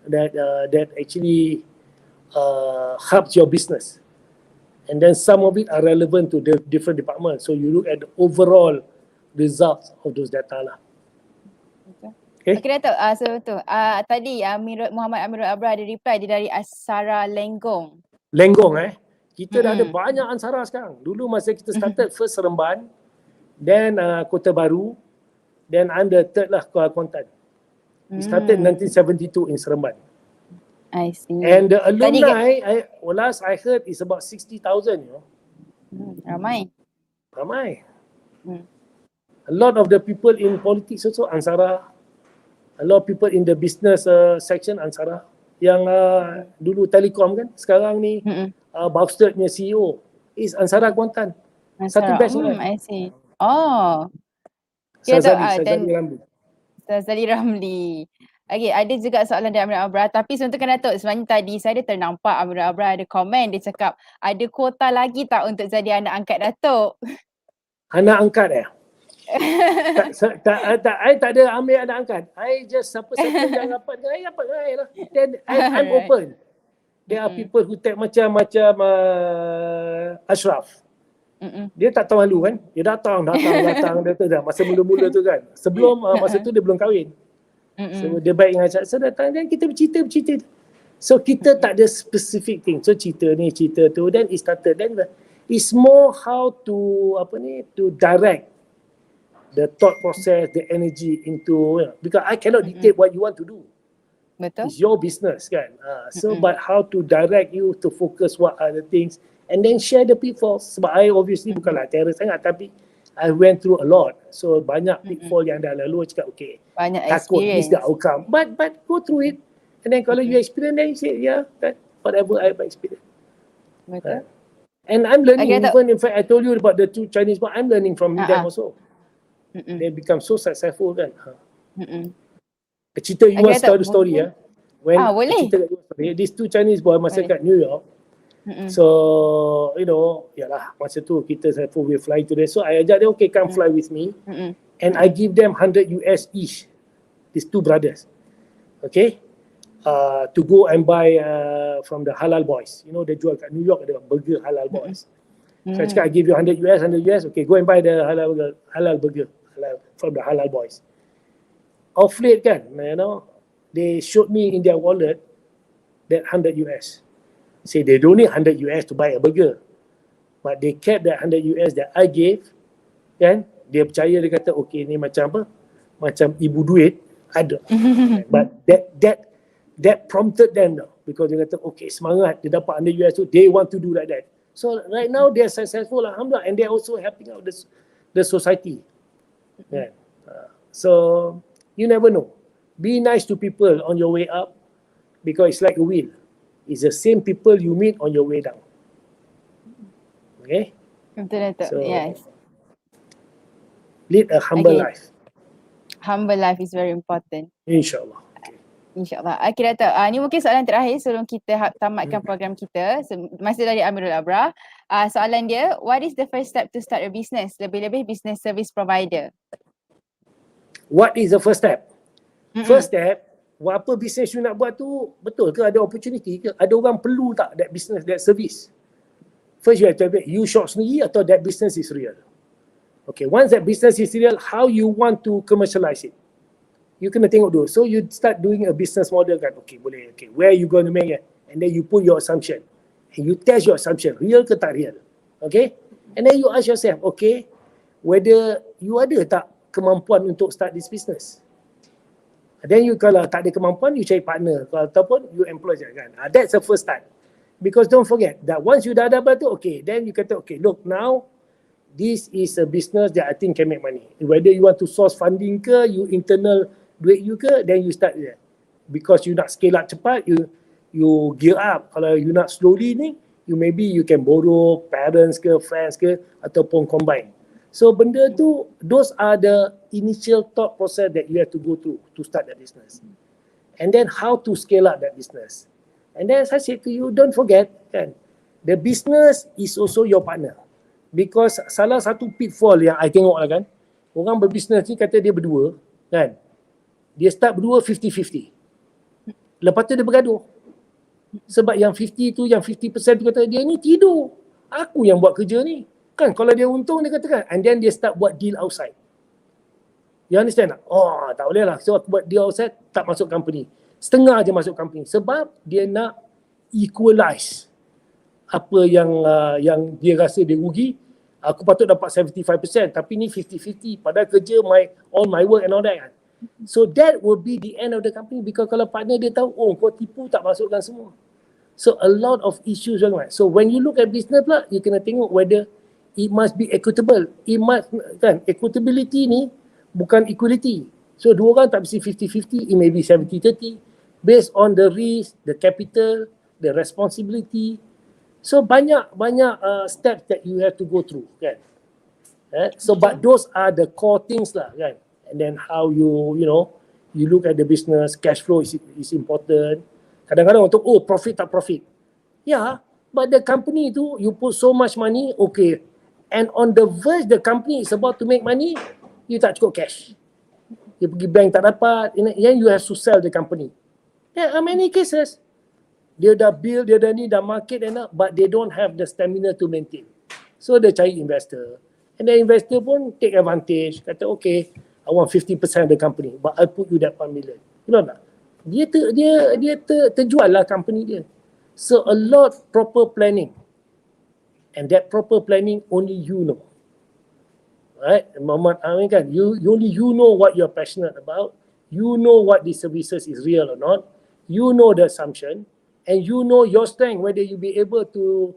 that actually helps your business, and then some of it are relevant to the different departments. So you look at the overall results of those data lah. Okay Datuk, so betul. Tadi Muhammad Amirul Abra ada reply, dia dari Asara Lenggong. Kita dah ada banyak Ansara sekarang. Dulu masa kita started first Seremban, then Kota Baru, then I'm the third lah, Kuantan. We started 1972 in Seremban. I see. And the Tadi alumni, last I heard is about 60,000, you know. Ramai. Ramai. Hmm. A lot of the people in politics also Ansara. A lot of people in the business section Ansara. Yang dulu Telekom kan, sekarang ni Bowsternya CEO is Ansara Kuantan. Satu batch kan. I see. Oh. Sazali Ramli. Sazali Ramli. Okay, ada juga soalan dari Amir Abra. Tapi sebenarnya Datuk, sebenarnya tadi saya ada ternampak Amir Abra ada komen. Dia cakap, ada kuota lagi tak untuk jadi anak angkat Datuk? Anak angkat I tak ada ambil anak angkat. I just siapa-siapa yang rapat dengan I rapat dengan I lah. Then I'm open. There are people who take macam Ashraf. Dia tak tahu malu kan. Dia datang dia tu dah masa mula-mula tu kan. Sebelum masa tu dia belum kahwin. So dia baik dengan Ashraf. So datang dan kita bercerita. So kita tak ada specific thing. So cerita ni, cerita tu, then it started. Then it's more how to to direct the thought process, the energy into, because I cannot dictate what you want to do. Betul. It's your business kan. So but how to direct you to focus what are the things and then share the pitfalls. Sebab I obviously bukanlah terror sangat tapi I went through a lot. So banyak pitfall yang dah lalu cakap okay. Banyak takut experience. this the outcome. But go through it. And then kalau you experience then you say kan, whatever I have experienced. Betul. And I'm learning even in fact I told you about the two Chinese but I'm learning from them also. They become so successful kan. Cerita you want tell the story when boleh. cerita story, these two Chinese boy masa kat New York. So yalah masa tu kita we fly to there. So I ajak them, okay, come fly with me. And I give them 100 US each. These two brothers. Okay. To go and buy from the Halal Boys. You know, they jual kat New York ada burger Halal Boys. So I cakap, I give you 100 US, okay, go and buy the halal burger from the Halal Boys. Off late kan, you know, they showed me in their wallet that 100 US. Say they don't need 100 US to buy a burger. But they kept that 100 US that I gave, kan, dia percaya, dia kata, okay, ni macam apa? Macam ibu duit, ada. But that prompted them now, because dia kata, okay, semangat, dia dapat 100 US tu, they want to do like that. So right now they are successful, alhamdulillah, and they are also helping out the society. Yeah. So you never know. Be nice to people on your way up, because it's like a wheel. It's the same people you meet on your way down. Okay? Betul. So, yes. Lead a humble life. Humble life is very important. InsyaAllah. InsyaAllah. Okay, Datuk. Ni mungkin soalan terakhir sebelum kita tamatkan program kita. Masih dari Amirul Abra. Soalan dia, what is the first step to start a business? Lebih-lebih business service provider. What is the first step? First step, apa business you nak buat tu, betul ke ada opportunity ke? Ada orang perlu tak that business, that service? First you have to evaluate, you shop sendiri atau that business is real? Okay, once that business is real, how you want to commercialize it? You kena tengok dulu. So you start doing a business model kan. Okay, boleh. Okay, where you going to make it? And then you put your assumption. And you test your assumption. Real ke tak real? Okay? And then you ask yourself, okay, whether you ada tak kemampuan untuk start this business? Then you kalau tak ada kemampuan, you cari partner. Kalau ataupun you employ je kan. That's the first start. Because don't forget that once you dah dapat tu, okay, then you kata, okay, look now, this is a business that I think can make money. Whether you want to source funding ke, you internal duit you ke, then you start there. Because you nak scale up cepat, you gear up. Kalau you nak slowly ni, you can borrow parents ke, friends ke, ataupun combine. So benda tu, those are the initial thought process that you have to go through to start that business. And then how to scale up that business. And then as I said to you, don't forget kan, the business is also your partner. Because salah satu pitfall yang I tengok lah kan, orang berbisnes ni kata dia berdua kan, dia start berdua 50-50. Lepas tu dia bergaduh. Sebab yang 50 tu, yang 50% tu kata dia ni tidur. Aku yang buat kerja ni. Kan kalau dia untung dia katakan. And then dia start buat deal outside. You understand tak? Oh tak boleh lah. So aku buat deal outside, tak masuk company. Setengah je masuk company. Sebab dia nak equalize apa yang dia rasa dia rugi. Aku patut dapat 75%. Tapi ni 50-50. Padahal kerja all my work and all that kan. So that will be the end of the company, because kalau partner dia tahu, oh kau tipu tak masukkan semua. So a lot of issues orang. So when you look at business pula, you kena tengok whether it must be equitable. It must, kan, equitability ni bukan equality. So dua orang tak mesti 50-50, it may be 70-30 based on the risk, the capital, the responsibility. So banyak steps that you have to go through, kan. So but those are the core things lah, kan. And then how you look at the business, cash flow is important. Kadang-kadang untuk profit tak profit. Yeah, but the company tu you put so much money, okay. And on the verge the company is about to make money, you tak cukup cash. You pergi bank tak dapat, then you have to sell the company. There are many cases. Dia dah build, dia dah ni, dah market but they don't have the stamina to maintain. So dia cari investor. And the investor pun take advantage, kata okay, I want 50% of the company, but I put you that 1 million. You know tak? Dia terjual lah company dia. So a lot proper planning. And that proper planning only you know. Right? Muhammad Amin kan, only you know what you're passionate about. You know what the services is real or not. You know the assumption. And you know your strength, whether you be able to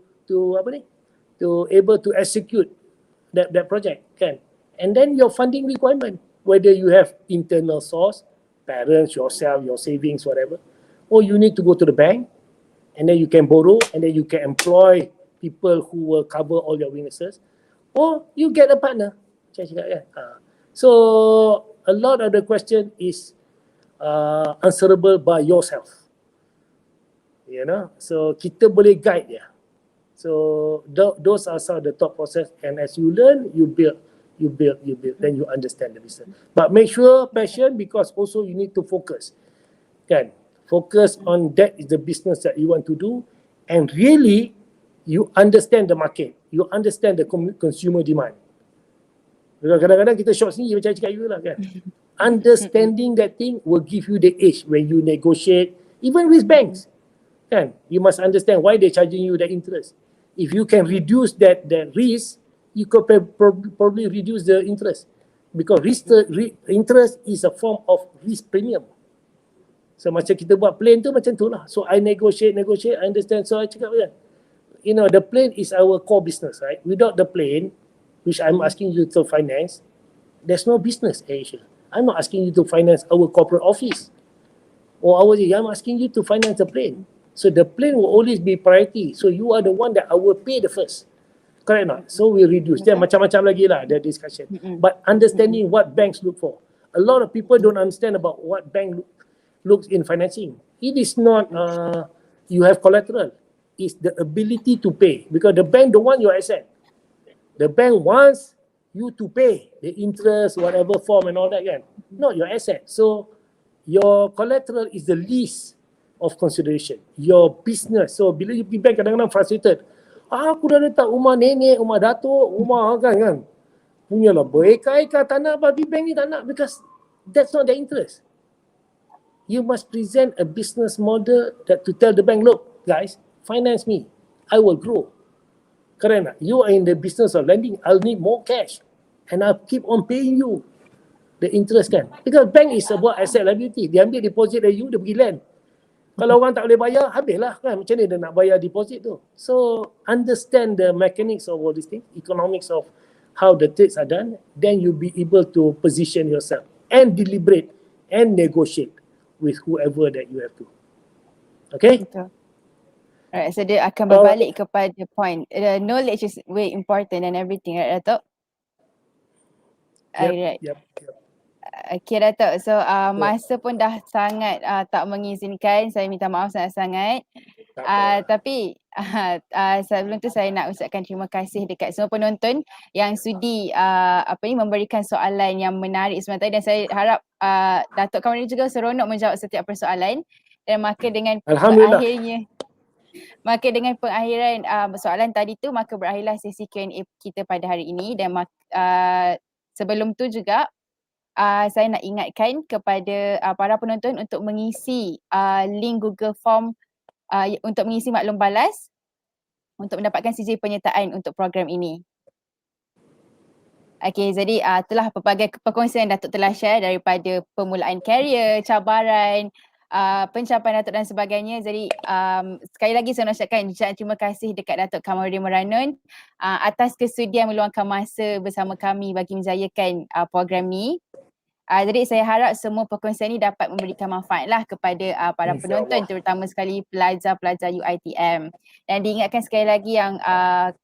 execute that project, kan? And then your funding requirement, whether you have internal source, parents, yourself, your savings, whatever, or you need to go to the bank, and then you can borrow, and then you can employ people who will cover all your weaknesses, or you get a partner. So a lot of the question is answerable by yourself. You know, so kita boleh guide dia. So those are some of the thought process, and as you learn, you build, then you understand the business. But make sure passion, because also you need to focus. Kan? Focus on that is the business that you want to do, and really you understand the market, you understand the consumer demand. Because kadang-kadang kita short sendiri macam cakap you lah, kan. Understanding that thing will give you the edge when you negotiate, even with banks. Kan? You must understand why they're charging you the interest. If you can reduce that risk, you could probably reduce the interest, because interest is a form of risk premium. So macam kita buat plan tu macam tu lah. So I negotiate, I understand. So I cakap, you know, the plane is our core business, right? Without the plane, which I'm asking you to finance, there's no business, Asia. I'm not asking you to finance our corporate office or I'm asking you to finance the plane. So the plane will always be priority. So you are the one that I will pay the first. Correct not? So we reduce. Then macam-macam lagi lah the discussion. But understanding what banks look for. A lot of people don't understand about what bank looks in financing. It is not you have collateral. It's the ability to pay. Because the bank don't want your asset. The bank wants you to pay the interest, whatever form and all that, kan? Not your asset. So your collateral is the least of consideration. Your business. So bila you pergi bank, kadang-kadang frustrated. Aku dah letak rumah nenek, rumah datuk, rumah kan. Punyalah berekar-ekar tanah, tapi bank ni tak nak, because that's not their interest. You must present a business model that to tell the bank, look guys, finance me, I will grow. Correct tak? You are in the business of lending, I'll need more cash, and I'll keep on paying you the interest, kan. Because bank is about asset liability. Dia ambil deposit dari you, dia pergi lend. Kalau orang tak boleh bayar, habislah, kan. Macam mana dia nak bayar deposit tu? So understand the mechanics of all these things, economics of how the trades are done, then you'll be able to position yourself and deliberate and negotiate with whoever that you have to. Okay? Betul. Alright, so dia akan berbalik kepada point. The knowledge is way important and everything, right, Datuk? Alright. Yep. Okay, Datuk. So masa pun dah sangat tak mengizinkan. Saya minta maaf sangat-sangat. Tapi sebelum tu saya nak ucapkan terima kasih dekat semua penonton yang sudi memberikan soalan yang menarik sebentar, dan saya harap Datuk Kamarudin juga seronok menjawab setiap persoalan, dan maka dengan pengakhiran soalan tadi tu, maka berakhirlah sesi Q&A kita pada hari ini. Dan sebelum tu juga saya nak ingatkan kepada para penonton untuk mengisi link Google Form untuk mengisi maklum balas untuk mendapatkan sijil penyertaan untuk program ini. Okey, jadi itulah pelbagai perkongsian yang Datuk telah share daripada permulaan karier, cabaran, pencapaian Datuk dan sebagainya. Jadi sekali lagi saya nak ucapkan terima kasih dekat Datuk Kamarudin Meranon atas kesudian meluangkan masa bersama kami bagi menjayakan program ni. Jadi saya harap semua perkongsian ini dapat memberikan manfaat lah kepada para penonton, terutama sekali pelajar-pelajar UiTM. Dan diingatkan sekali lagi yang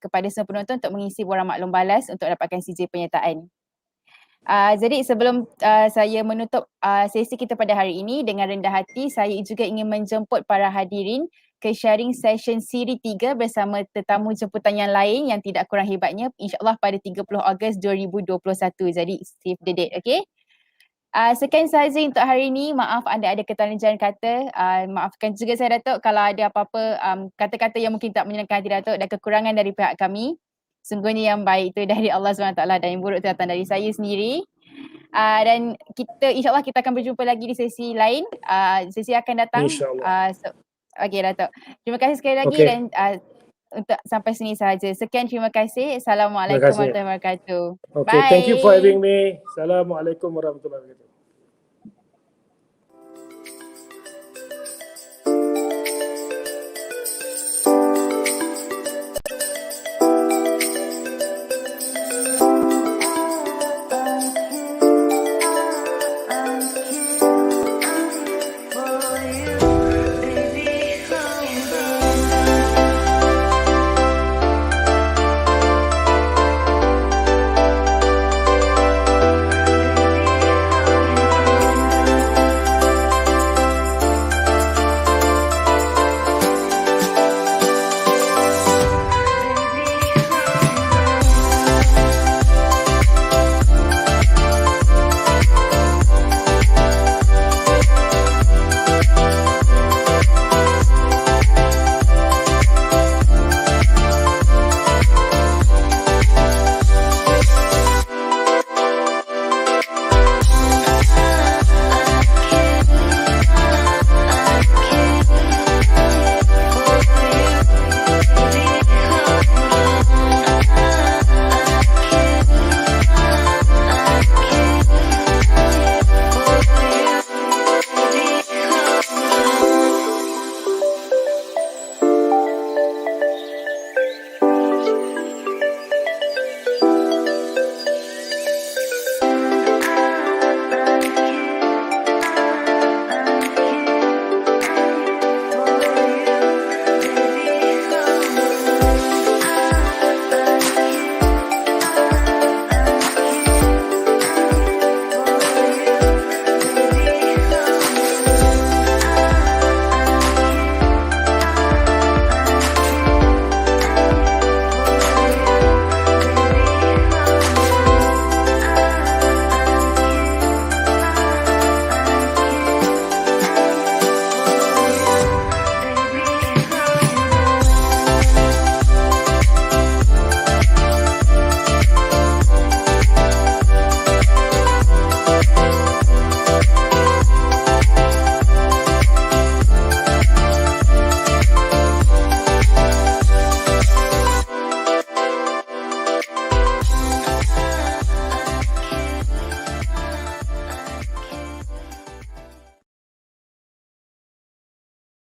kepada semua penonton untuk mengisi borang maklum balas untuk dapatkan CJ penyertaan. Jadi sebelum saya menutup sesi kita pada hari ini, dengan rendah hati saya juga ingin menjemput para hadirin ke sharing session siri 3 bersama tetamu jemputan yang lain yang tidak kurang hebatnya, insyaAllah pada 30 Ogos 2021. Jadi save the date, okay? Sekian sahaja untuk hari ini. Maaf anda ada keterlanjuran kata. Maafkan juga saya Datuk kalau ada apa-apa kata-kata yang mungkin tak menyenangkan hati Datuk dan kekurangan dari pihak kami. Sungguhnya yang baik itu dari Allah SWT dan yang buruk itu datang dari saya sendiri. Dan kita insyaAllah kita akan berjumpa lagi di sesi lain. Sesi akan datang. InsyaAllah. Okey Datuk. Terima kasih sekali lagi dan untuk sampai sini sahaja. Sekian, terima kasih. Assalamualaikum warahmatullahi wabarakatuh. Okay, thank you for having me. Assalamualaikum warahmatullahi wabarakatuh.